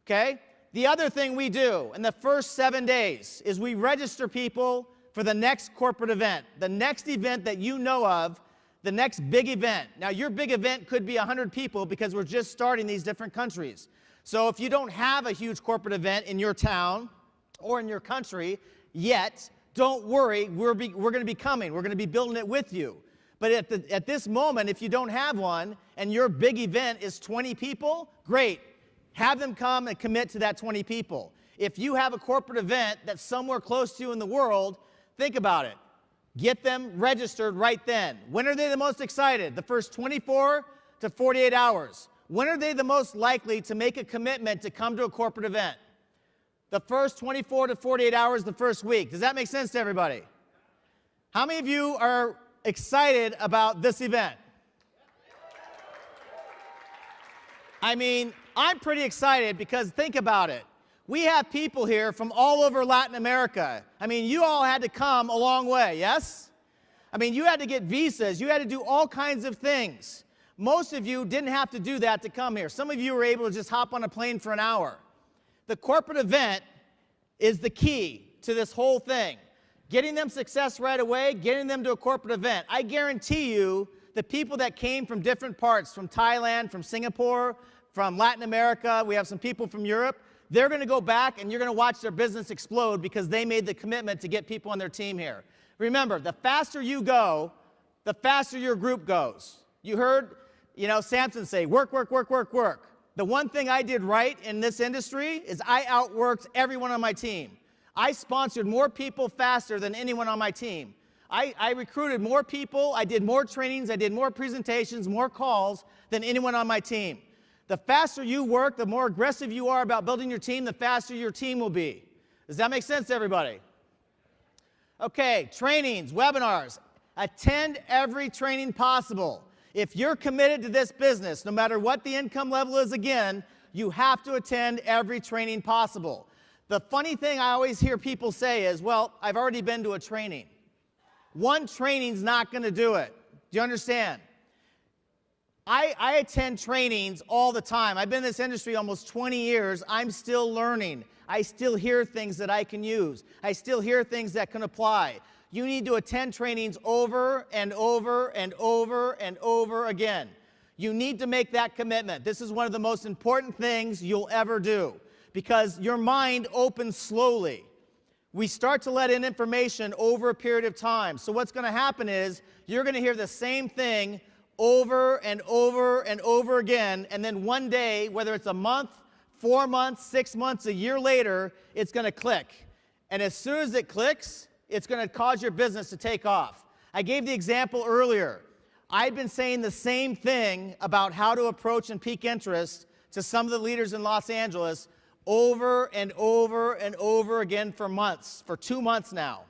Okay? The other thing we do in the first 7 days is we register people for the next corporate event, the next event that you know of, the next big event. Now, your big event could be 100 people because we're just starting these different countries. So if you don't have a huge corporate event in your town or in your country yet, don't worry, we're going to be coming. We're going to be building it with you. But at this moment, if you don't have one and your big event is 20 people, great. Have them come and commit to that 20 people. If you have a corporate event that's somewhere close to you in the world, think about it. Get them registered right then. When are they the most excited? The first 24 to 48 hours. When are they the most likely to make a commitment to come to a corporate event? The first 24 to 48 hours the first week. Does that make sense to everybody? How many of you are excited about this event? I mean, I'm pretty excited because think about it. We have people here from all over Latin America. I mean, you all had to come a long way, yes? I mean, you had to get visas. You had to do all kinds of things. Most of you didn't have to do that to come here. Some of you were able to just hop on a plane for an hour. The corporate event is the key to this whole thing. Getting them success right away, getting them to a corporate event. I guarantee you the people that came from different parts, from Thailand, from Singapore, from Latin America, we have some people from Europe, they're going to go back and you're going to watch their business explode because they made the commitment to get people on their team here. Remember, the faster you go, the faster your group goes. You heard, Samson say, work, work, work, work, work. The one thing I did right in this industry is I outworked everyone on my team. I sponsored more people faster than anyone on my team. I recruited more people, I did more trainings, I did more presentations, more calls than anyone on my team. The faster you work, the more aggressive you are about building your team, the faster your team will be. Does that make sense to everybody? Okay, trainings, webinars. Attend every training possible. If you're committed to this business, no matter what the income level is again, you have to attend every training possible. The funny thing I always hear people say is, well, I've already been to a training. One training's not going to do it. Do you understand? I attend trainings all the time. I've been in this industry almost 20 years. I'm still learning. I still hear things that I can use. I still hear things that can apply. You need to attend trainings over and over and over and over again. You need to make that commitment. This is one of the most important things you'll ever do because your mind opens slowly. We start to let in information over a period of time. So what's going to happen is you're going to hear the same thing over and over and over again, and then one day, whether it's a month, 4 months, 6 months, a year later, it's going to click. And as soon as it clicks, it's going to cause your business to take off. I gave the example earlier. I've been saying the same thing about how to approach and peak interest to some of the leaders in Los Angeles over and over and over again for months, for 2 months now.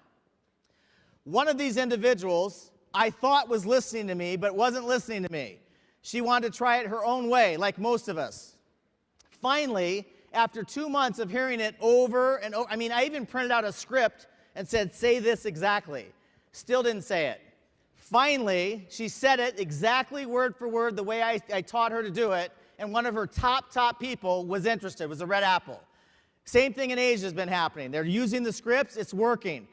One of these individuals I thought was listening to me, but wasn't listening to me. She wanted to try it her own way, like most of us. Finally, after 2 months of hearing it over and over, I even printed out a script and said, say this exactly. Still didn't say it. Finally, she said it exactly word for word the way I taught her to do it, and one of her top people was interested, was a red apple. Same thing in Asia has been happening. They're using the scripts, it's working.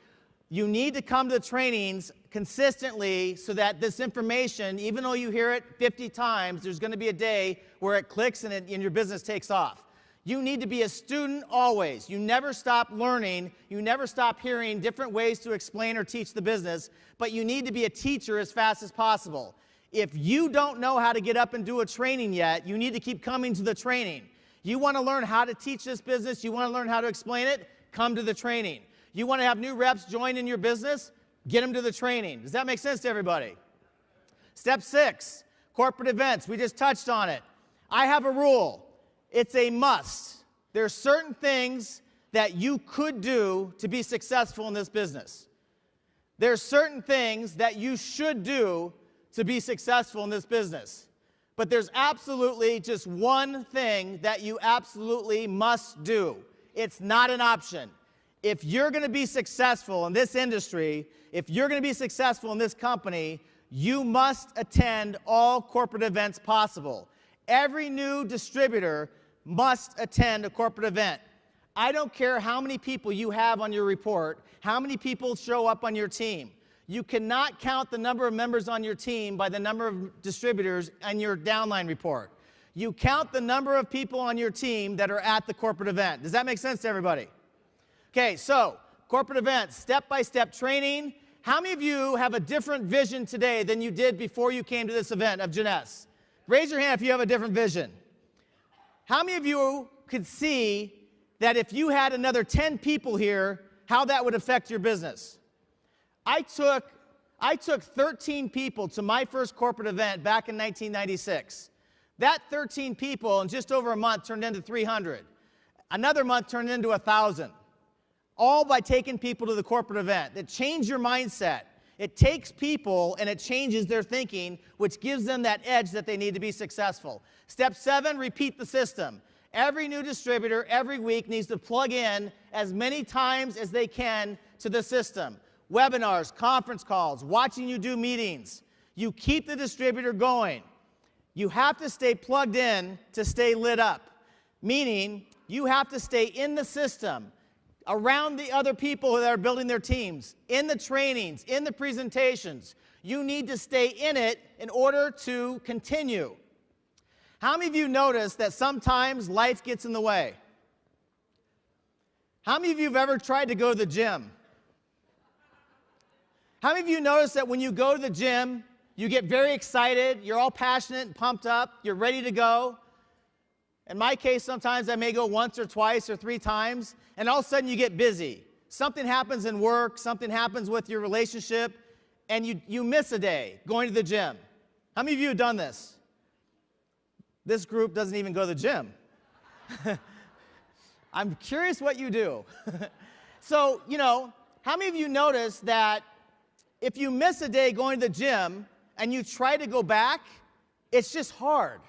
You need to come to the trainings consistently so that this information, even though you hear it 50 times, there's going to be a day where it clicks and your business takes off. You need to be a student always. You never stop learning. You never stop hearing different ways to explain or teach the business, but you need to be a teacher as fast as possible. If you don't know how to get up and do a training yet, you need to keep coming to the training. You want to learn how to teach this business, you want to learn how to explain it, come to the training. You want to have new reps join in your business, get them to the training. Does that make sense to everybody? Step 6, corporate events. We just touched on it. I have a rule. It's a must. There are certain things that you could do to be successful in this business. There are certain things that you should do to be successful in this business. But there's absolutely just one thing that you absolutely must do. It's not an option. If you're going to be successful in this industry, if you're going to be successful in this company, you must attend all corporate events possible. Every new distributor must attend a corporate event. I don't care how many people you have on your report, how many people show up on your team. You cannot count the number of members on your team by the number of distributors on your downline report. You count the number of people on your team that are at the corporate event. Does that make sense to everybody? Okay, so corporate events, step-by-step training. How many of you have a different vision today than you did before you came to this event of Jeunesse? Raise your hand if you have a different vision. How many of you could see that if you had another 10 people here, how that would affect your business? I took 13 people to my first corporate event back in 1996. That 13 people in just over a month turned into 300. Another month turned into 1,000. All by taking people to the corporate event. That changed your mindset. It takes people and it changes their thinking, which gives them that edge that they need to be successful. Step 7, repeat the system. Every new distributor every week needs to plug in as many times as they can to the system. Webinars, conference calls, watching you do meetings. You keep the distributor going. You have to stay plugged in to stay lit up, meaning you have to stay in the system, around the other people that are building their teams, in the trainings, in the presentations. You need to stay in it in order to continue. How many of you notice that sometimes life gets in the way? How many of you have ever tried to go to the gym? How many of you notice that when you go to the gym, you get very excited, you're all passionate and pumped up, you're ready to go? In my case, sometimes I may go once or twice or 3 times, and all of a sudden you get busy. Something happens in work, something happens with your relationship, and you miss a day going to the gym. How many of you have done this? This group doesn't even go to the gym. I'm curious what you do. So, how many of you notice that if you miss a day going to the gym and you try to go back, it's just hard.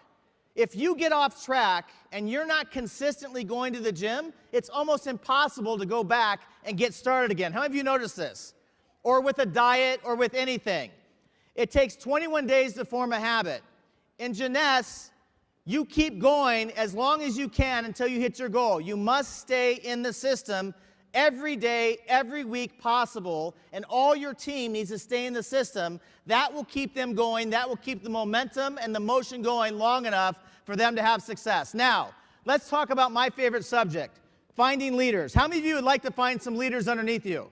If you get off track and you're not consistently going to the gym, it's almost impossible to go back and get started again. How many of you noticed this? Or with a diet or with anything. It takes 21 days to form a habit. In Jeunesse, you keep going as long as you can until you hit your goal. You must stay in the system every day, every week possible, and all your team needs to stay in the system. That will keep them going. That will keep the momentum and the motion going long enough for them to have success. Now, let's talk about my favorite subject, finding leaders. How many of you would like to find some leaders underneath you?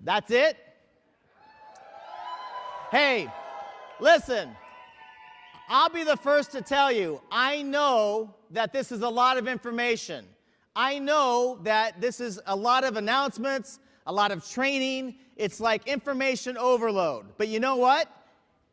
That's it? Hey, listen. I'll be the first to tell you, I know that this is a lot of information. I know that this is a lot of announcements, a lot of training. It's like information overload. But you know what?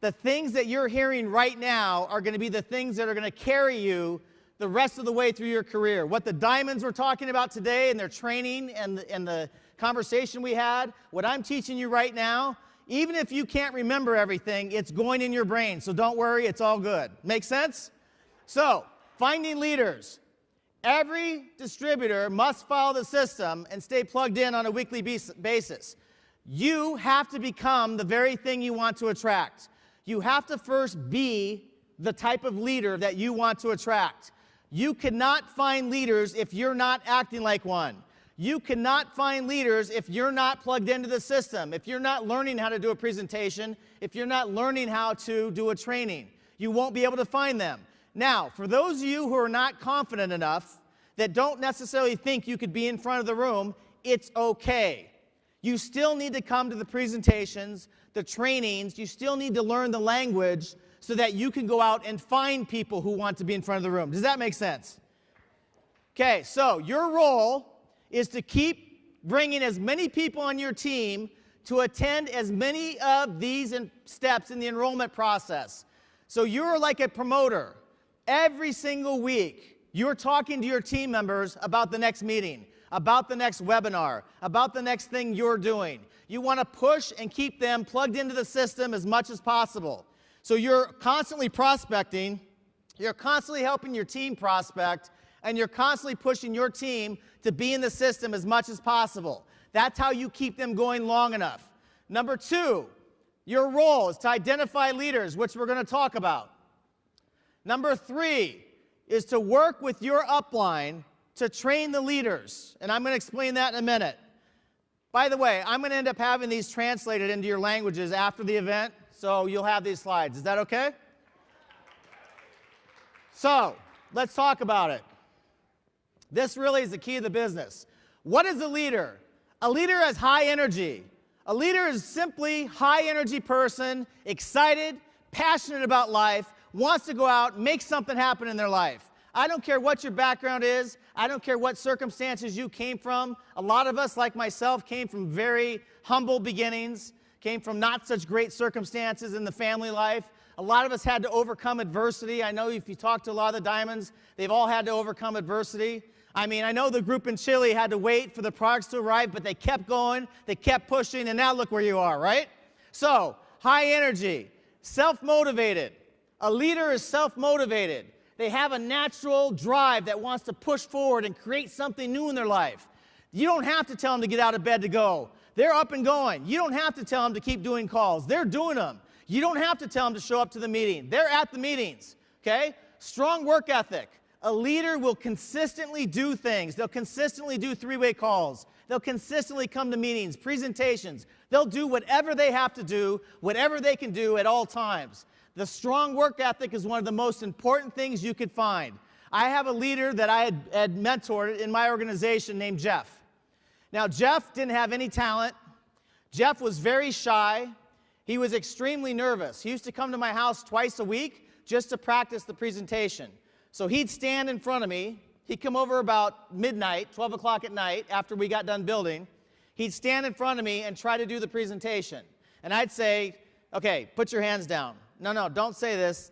The things that you're hearing right now are going to be the things that are going to carry you the rest of the way through your career. What the diamonds were talking about today and their training and the conversation we had, what I'm teaching you right now, even if you can't remember everything, it's going in your brain. So don't worry, it's all good. Make sense? So, finding leaders. Every distributor must follow the system and stay plugged in on a weekly basis. You have to become the very thing you want to attract. You have to first be the type of leader that you want to attract. You cannot find leaders if you're not acting like one. You cannot find leaders if you're not plugged into the system, if you're not learning how to do a presentation, if you're not learning how to do a training. You won't be able to find them. Now, for those of you who are not confident enough, that don't necessarily think you could be in front of the room, it's okay. You still need to come to the presentations, the trainings, you still need to learn the language so that you can go out and find people who want to be in front of the room. Does that make sense? Okay, so your role is to keep bringing as many people on your team to attend as many of these steps in the enrollment process. So you're like a promoter. Every single week, you're talking to your team members about the next meeting, about the next webinar, about the next thing you're doing. You want to push and keep them plugged into the system as much as possible. So you're constantly prospecting, you're constantly helping your team prospect, and you're constantly pushing your team to be in the system as much as possible. That's how you keep them going long enough. Number 2, your role is to identify leaders, which we're going to talk about. Number 3 is to work with your upline to train the leaders, and I'm going to explain that in a minute. By the way, I'm going to end up having these translated into your languages after the event, so you'll have these slides. Is that okay? So, let's talk about it. This really is the key of the business. What is a leader? A leader has high energy. A leader is simply high energy person, excited, passionate about life, wants to go out, make something happen in their life. I don't care what your background is. I don't care what circumstances you came from. A lot of us, like myself, came from very humble beginnings, came from not such great circumstances in the family life. A lot of us had to overcome adversity. I know if you talk to a lot of the diamonds, they've all had to overcome adversity. I mean, I know the group in Chile had to wait for the products to arrive, but they kept going, they kept pushing, and now look where you are, right? So, high energy, self-motivated. A leader is self-motivated. They have a natural drive that wants to push forward and create something new in their life. You don't have to tell them to get out of bed to go. They're up and going. You don't have to tell them to keep doing calls. They're doing them. You don't have to tell them to show up to the meeting. They're at the meetings, okay? Strong work ethic. A leader will consistently do things. They'll consistently do three-way calls. They'll consistently come to meetings, presentations. They'll do whatever they have to do, whatever they can do at all times. The strong work ethic is one of the most important things you could find. I have a leader that I had mentored in my organization named Jeff. Now, Jeff didn't have any talent. Jeff was very shy. He was extremely nervous. He used to come to my house twice a week just to practice the presentation. So he'd stand in front of me. He'd come over about midnight, 12 o'clock at night, after we got done building. He'd stand in front of me and try to do the presentation. And I'd say, okay, put your hands down. No, don't say this.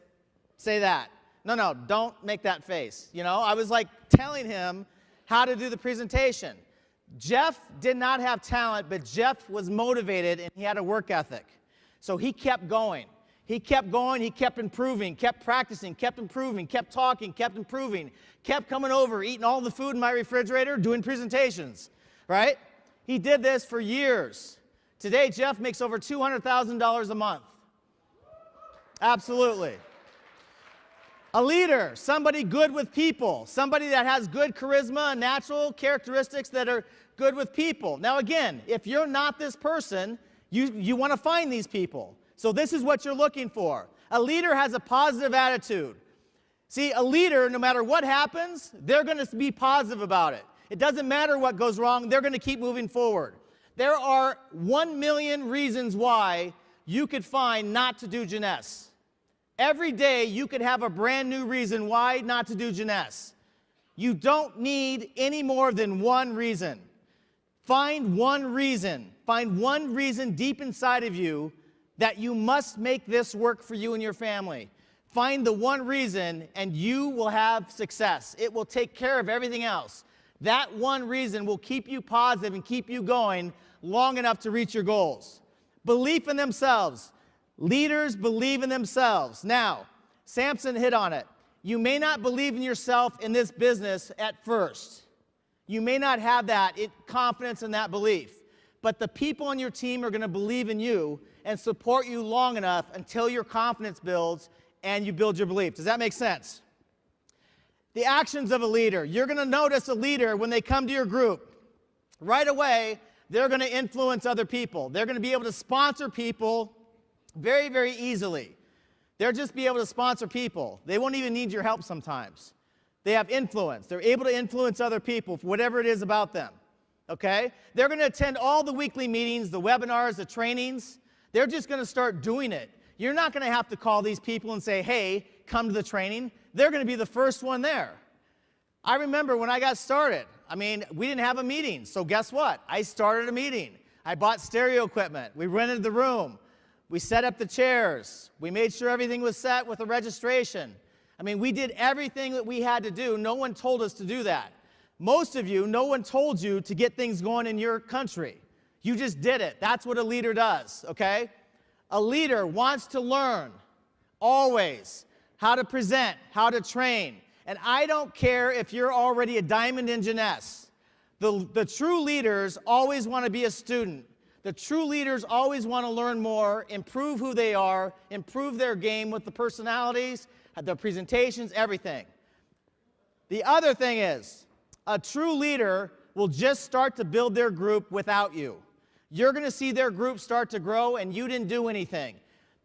Say that. No, don't make that face. You know, I was like telling him how to do the presentation. Jeff did not have talent, but Jeff was motivated and he had a work ethic. So he kept going. He kept going, he kept improving, kept practicing, kept improving, kept talking, kept improving, kept coming over, eating all the food in my refrigerator, doing presentations, right? He did this for years. Today, Jeff makes over $200,000 a month. Absolutely. A leader, somebody good with people, somebody that has good charisma and natural characteristics that are good with people. Now again, if you're not this person, you want to find these people. So this is what you're looking for. A leader has a positive attitude. See, a leader, no matter what happens, they're going to be positive about it. It doesn't matter what goes wrong, they're going to keep moving forward. There are 1 million reasons why you could find not to do Jeunesse. Every day you could have a brand new reason why not to do Jeunesse. You don't need any more than one reason. Find one reason. Find one reason deep inside of you that you must make this work for you and your family. Find the one reason and you will have success. It will take care of everything else. That one reason will keep you positive and keep you going long enough to reach your goals. Belief in themselves. Leaders believe in themselves. Now, Samson hit on it. You may not believe in yourself in this business at first. You may not have that confidence in that belief. But the people on your team are going to believe in you and support you long enough until your confidence builds and you build your belief. Does that make sense? The actions of a leader. You're going to notice a leader when they come to your group. Right away, they're going to influence other people. They're going to be able to sponsor people very, very easily. They'll just be able to sponsor people. They won't even need your help sometimes. They have influence. They're able to influence other people for whatever it is about them. Okay? They're going to attend all the weekly meetings, the webinars, the trainings. They're just going to start doing it. You're not going to have to call these people and say, hey, come to the training. They're going to be the first one there. I remember when I got started, we didn't have a meeting. So guess what? I started a meeting. I bought stereo equipment. We rented the room. We set up the chairs. We made sure everything was set with a registration. We did everything that we had to do. No one told us to do that. Most of you, no one told you to get things going in your country. You just did it. That's what a leader does, okay? A leader wants to learn, always, how to present, how to train. And I don't care if you're already a diamond in Jeunesse. The true leaders always want to be a student. The true leaders always want to learn more, improve who they are, improve their game with the personalities, their presentations, everything. The other thing is, a true leader will just start to build their group without you. You're going to see their group start to grow and you didn't do anything.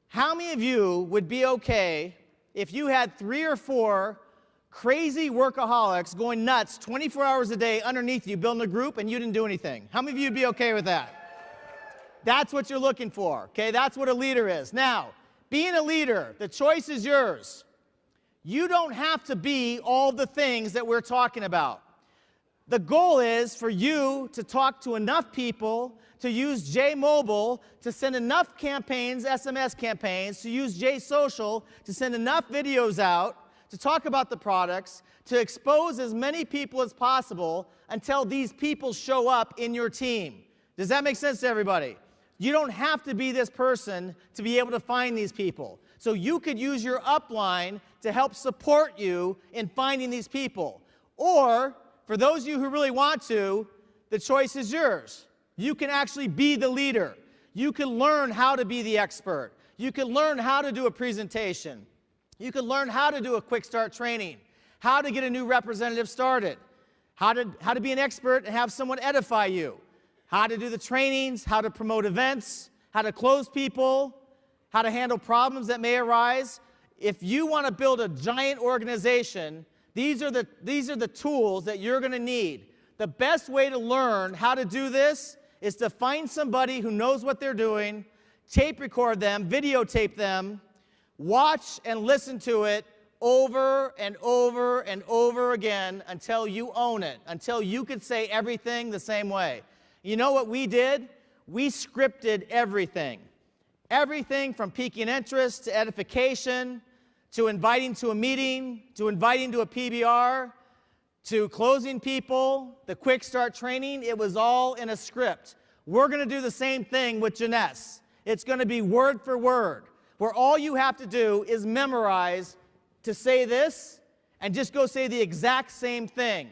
How many of you would be okay if you had 3 or 4 crazy workaholics going nuts 24 hours a day underneath you building a group and you didn't do anything? How many of you would be okay with that? That's what you're looking for, okay? That's what a leader is. Now, being a leader, the choice is yours. You don't have to be all the things that we're talking about. The goal is for you to talk to enough people, to use J Mobile, to send enough campaigns, SMS campaigns, to use J Social, to send enough videos out, to talk about the products, to expose as many people as possible until these people show up in your team. Does that make sense to everybody? You don't have to be this person to be able to find these people. So you could use your upline to help support you in finding these people. Or, for those of you who really want to, the choice is yours. You can actually be the leader. You can learn how to be the expert. You can learn how to do a presentation. You can learn how to do a quick start training, how to get a new representative started, how to be an expert and have someone edify you, how to do the trainings, how to promote events, how to close people, how to handle problems that may arise. If you want to build a giant organization, these are the tools that you're going to need. The best way to learn how to do this is to find somebody who knows what they're doing, tape record them, videotape them, watch and listen to it over and over and over again until you own it, until you could say everything the same way. You know what we did? We scripted everything. Everything from piquing interest to edification, to inviting to a meeting, to inviting to a PBR, to closing people, the quick start training, it was all in a script. We're going to do the same thing with Jeunesse. It's going to be word for word, where all you have to do is memorize to say this and just go say the exact same thing.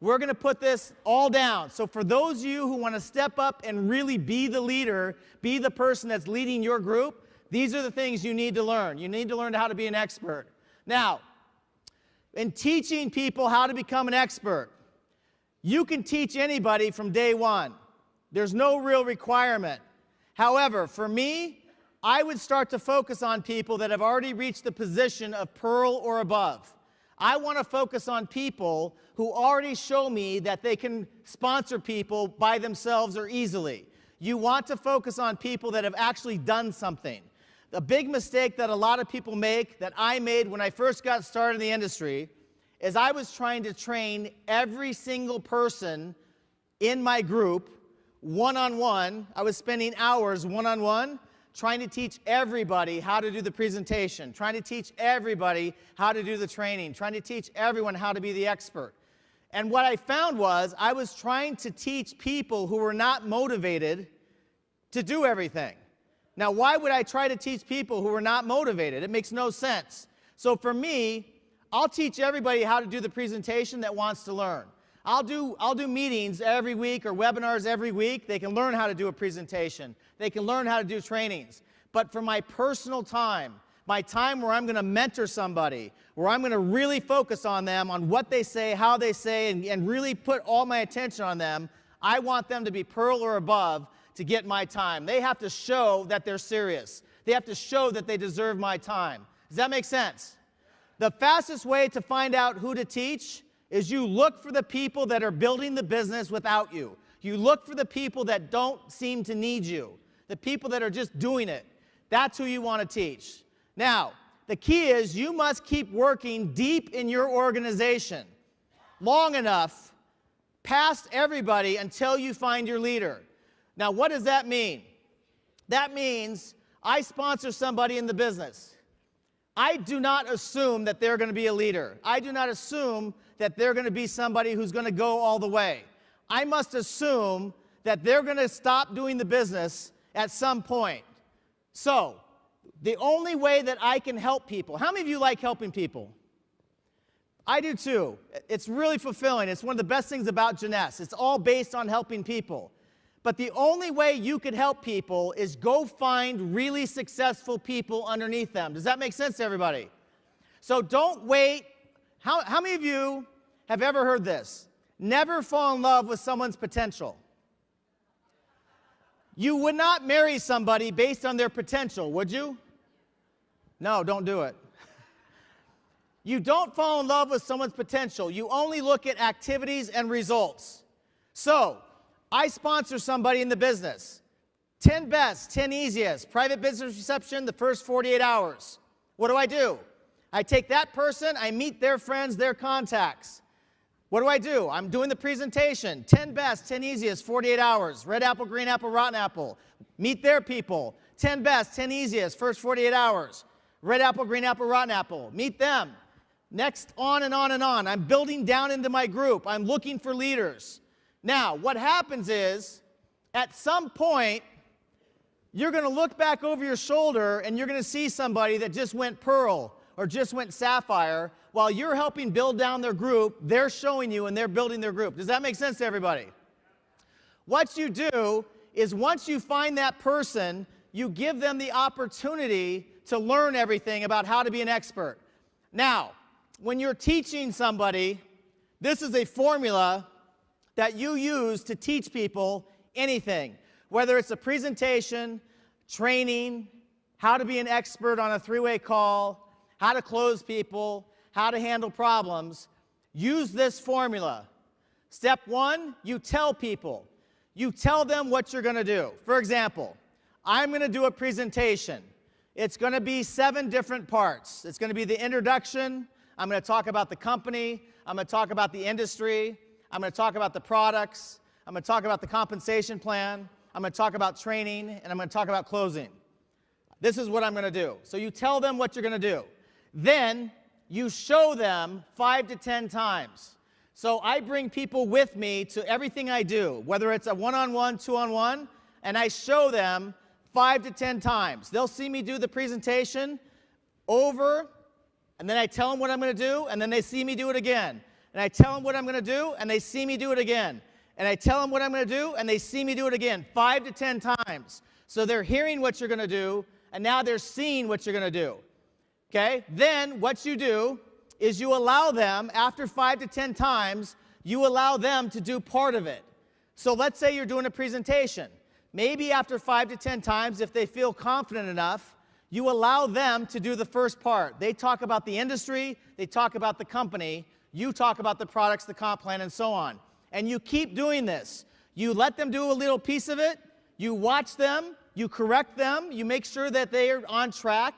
We're going to put this all down. So for those of you who want to step up and really be the leader, be the person that's leading your group, these are the things you need to learn. You need to learn how to be an expert. Now, in teaching people how to become an expert, you can teach anybody from day one. There's no real requirement. However, for me, I would start to focus on people that have already reached the position of pearl or above. I want to focus on people who already show me that they can sponsor people by themselves or easily. You want to focus on people that have actually done something. The big mistake that a lot of people make, that I made when I first got started in the industry, is I was trying to train every single person in my group one-on-one. I was spending hours one-on-one trying to teach everybody how to do the presentation, trying to teach everybody how to do the training, trying to teach everyone how to be the expert. And what I found was I was trying to teach people who were not motivated to do everything. Now, why would I try to teach people who were not motivated? It makes no sense. So for me, I'll teach everybody how to do the presentation that wants to learn. I'll do meetings every week or webinars every week. They can learn how to do a presentation. They can learn how to do trainings. But for my personal time, my time where I'm going to mentor somebody, where I'm going to really focus on them, on what they say, how they say, and really put all my attention on them, I want them to be pearl or above to get my time. They have to show that they're serious. They have to show that they deserve my time. Does that make sense? The fastest way to find out who to teach is you look for the people that are building the business without you. You look for the people that don't seem to need you, the people that are just doing it. That's who you want to teach. Now, the key is you must keep working deep in your organization long enough past everybody until you find your leader. Now, what does that mean? That means I sponsor somebody in the business. I do not assume that they're going to be a leader. I do not assume that they're going to be somebody who's going to go all the way. I must assume that they're going to stop doing the business at some point. So, the only way that I can help people, how many of you like helping people? I do too. It's really fulfilling. It's one of the best things about Jeunesse. It's all based on helping people. But the only way you can help people is go find really successful people underneath them. Does that make sense to everybody? So don't wait. How many of you have ever heard this? Never fall in love with someone's potential. You would not marry somebody based on their potential, would you? No, don't do it. You don't fall in love with someone's potential. You only look at activities and results. So, I sponsor somebody in the business. 10 best, 10 easiest, private business reception the first 48 hours. What do? I take that person, I meet their friends, their contacts. What do? I'm doing the presentation. 10 best, 10 easiest, 48 hours. Red apple, green apple, rotten apple. Meet their people. 10 best, 10 easiest, first 48 hours. Red apple, green apple, rotten apple. Meet them. Next, on and on and on. I'm building down into my group. I'm looking for leaders. Now, what happens is, at some point, you're going to look back over your shoulder and you're going to see somebody that just went pearl or just went sapphire. While you're helping build down their group, they're showing you and they're building their group. Does that make sense to everybody? What you do is once you find that person, you give them the opportunity to learn everything about how to be an expert. Now, when you're teaching somebody, this is a formula that you use to teach people anything, whether it's a presentation, training, how to be an expert on a three-way call, how to close people, how to handle problems. Use this formula. Step one, you tell people. You tell them what you're going to do. For example, I'm going to do a presentation. It's going to be 7 different parts. It's going to be the introduction. I'm going to talk about the company. I'm going to talk about the industry. I'm going to talk about the products. I'm going to talk about the compensation plan. I'm going to talk about training, and I'm going to talk about closing. This is what I'm going to do. So you tell them what you're going to do. Then you show them 5 to 10 times. So I bring people with me to everything I do, whether it's a one-on-one, two-on-one, and I show them 5 to 10 times. They'll see me do the presentation over, and then I tell them what I'm going to do, and then they see me do it again. And I tell them what I'm going to do, and they see me do it again. And I tell them what I'm going to do, and they see me do it again 5 to 10 times. So they're hearing what you're going to do, and now they're seeing what you're going to do. Okay? Then what you do is you allow them, after 5 to 10 times, you allow them to do part of it. So let's say you're doing a presentation. Maybe after 5 to 10 times, if they feel confident enough, you allow them to do the first part. They talk about the industry, they talk about the company, you talk about the products, the comp plan, and so on. And you keep doing this. You let them do a little piece of it, you watch them, you correct them, you make sure that they are on track.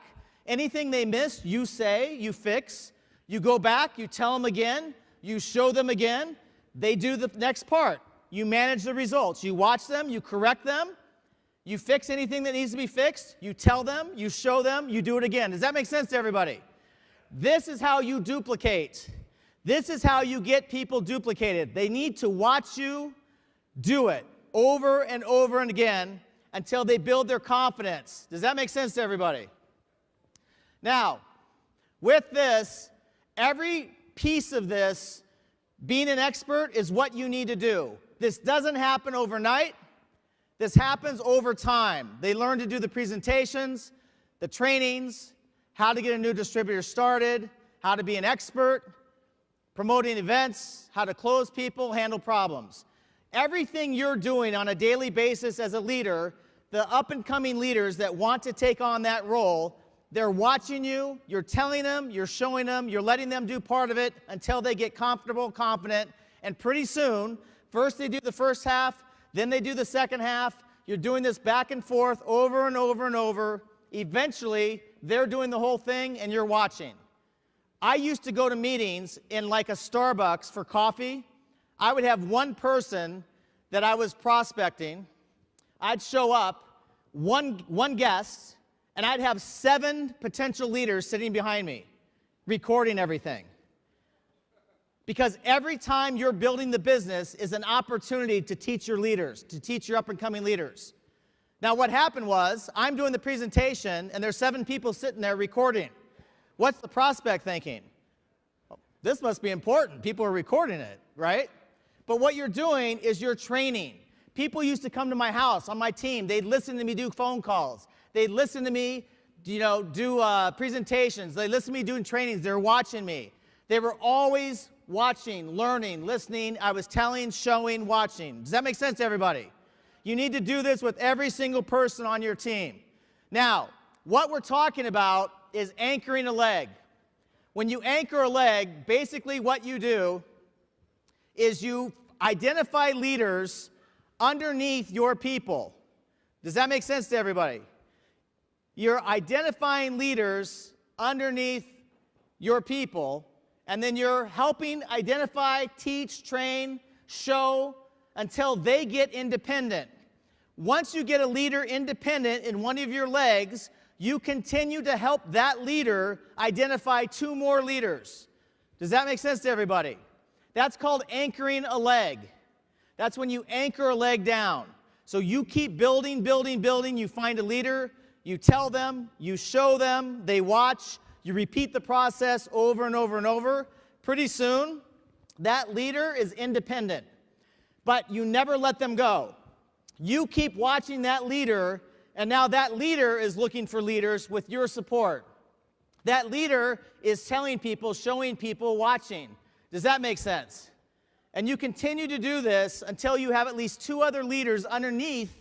Anything they miss, you say, you fix. You go back, you tell them again, you show them again, they do the next part. You manage the results. You watch them, you correct them, you fix anything that needs to be fixed, you tell them, you show them, you do it again. Does that make sense to everybody? This is how you duplicate. This is how you get people duplicated. They need to watch you do it over and over and again until they build their confidence. Does that make sense to everybody? Now, with this, every piece of this, being an expert, is what you need to do. This doesn't happen overnight. This happens over time. They learn to do the presentations, the trainings, how to get a new distributor started, how to be an expert, promoting events, how to close people, handle problems. Everything you're doing on a daily basis as a leader, the up-and-coming leaders that want to take on that role, they're watching you, you're telling them, you're showing them, you're letting them do part of it until they get comfortable, confident, and pretty soon, first they do the first half, then they do the second half. You're doing this back and forth over and over and over. Eventually, they're doing the whole thing and you're watching. I used to go to meetings in like a Starbucks for coffee. I would have one person that I was prospecting. I'd show up, one guest, and I'd have 7 potential leaders sitting behind me, recording everything. Because every time you're building the business is an opportunity to teach your leaders, to teach your up-and-coming leaders. Now, what happened was, I'm doing the presentation, and there's 7 people sitting there recording. What's the prospect thinking? Oh, this must be important. People are recording it, right? But what you're doing is you're training. People used to come to my house on my team. They'd listen to me do phone calls. They'd listen to me, do presentations. They listen to me doing trainings. They're watching me. They were always watching, learning, listening. I was telling, showing, watching. Does that make sense to everybody? You need to do this with every single person on your team. Now, what we're talking about is anchoring a leg. When you anchor a leg, basically what you do is you identify leaders underneath your people. Does that make sense to everybody? You're identifying leaders underneath your people, and then you're helping identify, teach, train, show until they get independent. Once you get a leader independent in one of your legs, you continue to help that leader identify 2 more leaders. Does that make sense to everybody? That's called anchoring a leg. That's when you anchor a leg down. So you keep building, building, building. You find a leader, you tell them, you show them, they watch, you repeat the process over and over and over. Pretty soon, that leader is independent. But you never let them go. You keep watching that leader And now that leader is looking for leaders with your support. That leader is telling people, showing people, watching. Does that make sense? And you continue to do this until you have at least 2 other leaders underneath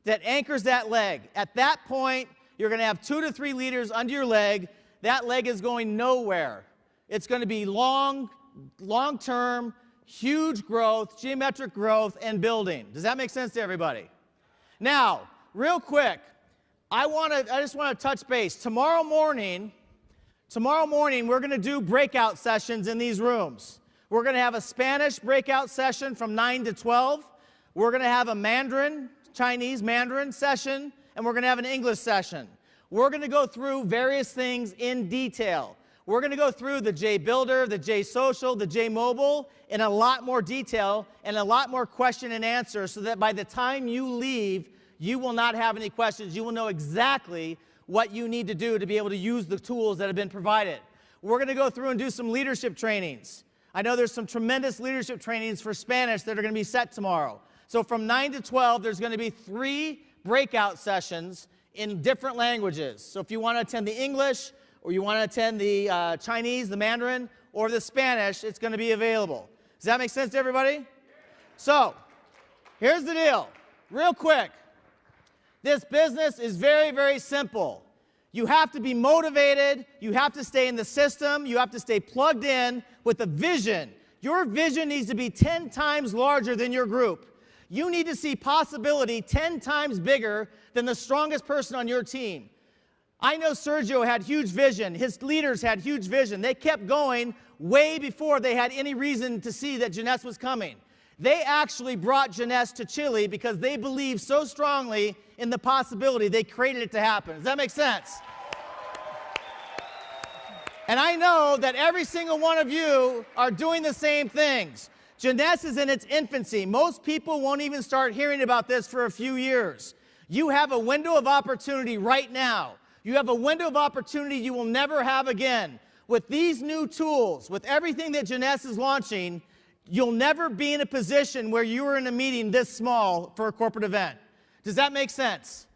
that anchors that leg. At that point, you're going to have 2 to 3 leaders under your leg. That leg is going nowhere. It's going to be long-term, huge growth, geometric growth, and building. Does that make sense to everybody? Now, real quick, I just want to touch base. Tomorrow morning, we're going to do breakout sessions in these rooms. We're going to have a Spanish breakout session from 9 to 12. We're going to have a Chinese Mandarin session, and we're going to have an English session. We're going to go through various things in detail. We're going to go through the J Builder, the J Social, the J Mobile in a lot more detail and a lot more question and answer so that by the time you leave, you will not have any questions. You will know exactly what you need to do to be able to use the tools that have been provided. We're going to go through and do some leadership trainings. I know there's some tremendous leadership trainings for Spanish that are going to be set tomorrow. So from 9 to 12, there's going to be 3 breakout sessions in different languages. So if you want to attend the English, or you want to attend the Chinese, the Mandarin, or the Spanish, it's going to be available. Does that make sense to everybody? So, here's the deal. Real quick. This business is very, very simple. You have to be motivated. You have to stay in the system. You have to stay plugged in with a vision. Your vision needs to be 10 times larger than your group. You need to see possibility 10 times bigger than the strongest person on your team. I know Sergio had huge vision. His leaders had huge vision. They kept going way before they had any reason to see that Jeunesse was coming. They actually brought Jeunesse to Chile because they believed so strongly in the possibility they created it to happen. Does that make sense? And I know that every single one of you are doing the same things. Jeunesse is in its infancy. Most people won't even start hearing about this for a few years. You have a window of opportunity right now. You have a window of opportunity you will never have again. With these new tools, with everything that Jeunesse is launching, you'll never be in a position where you are in a meeting this small for a corporate event. Does that make sense?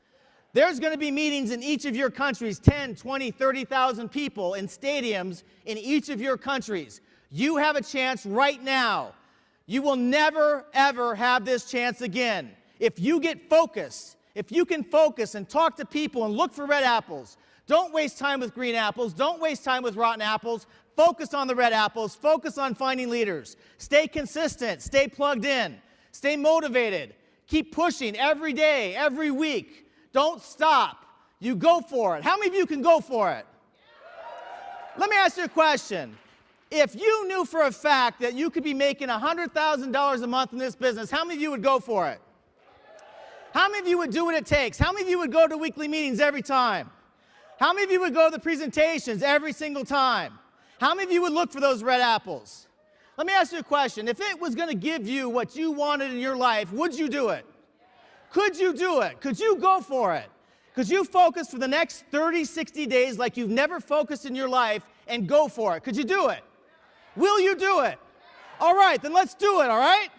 There's going to be meetings in each of your countries, 10, 20, 30,000 people in stadiums in each of your countries. You have a chance right now. You will never, ever have this chance again. If you get focused, if you can focus and talk to people and look for red apples, don't waste time with green apples, don't waste time with rotten apples, focus on the red apples, focus on finding leaders. Stay consistent, stay plugged in, stay motivated, keep pushing every day, every week. Don't stop. You go for it. How many of you can go for it? Let me ask you a question. If you knew for a fact that you could be making $100,000 a month in this business, how many of you would go for it? How many of you would do what it takes? How many of you would go to weekly meetings every time? How many of you would go to the presentations every single time? How many of you would look for those red apples? Let me ask you a question. If it was going to give you what you wanted in your life, would you do it? Could you do it? Could you go for it? Could you focus for the next 30, 60 days like you've never focused in your life and go for it? Could you do it? Will you do it? All right, then let's do it, all right?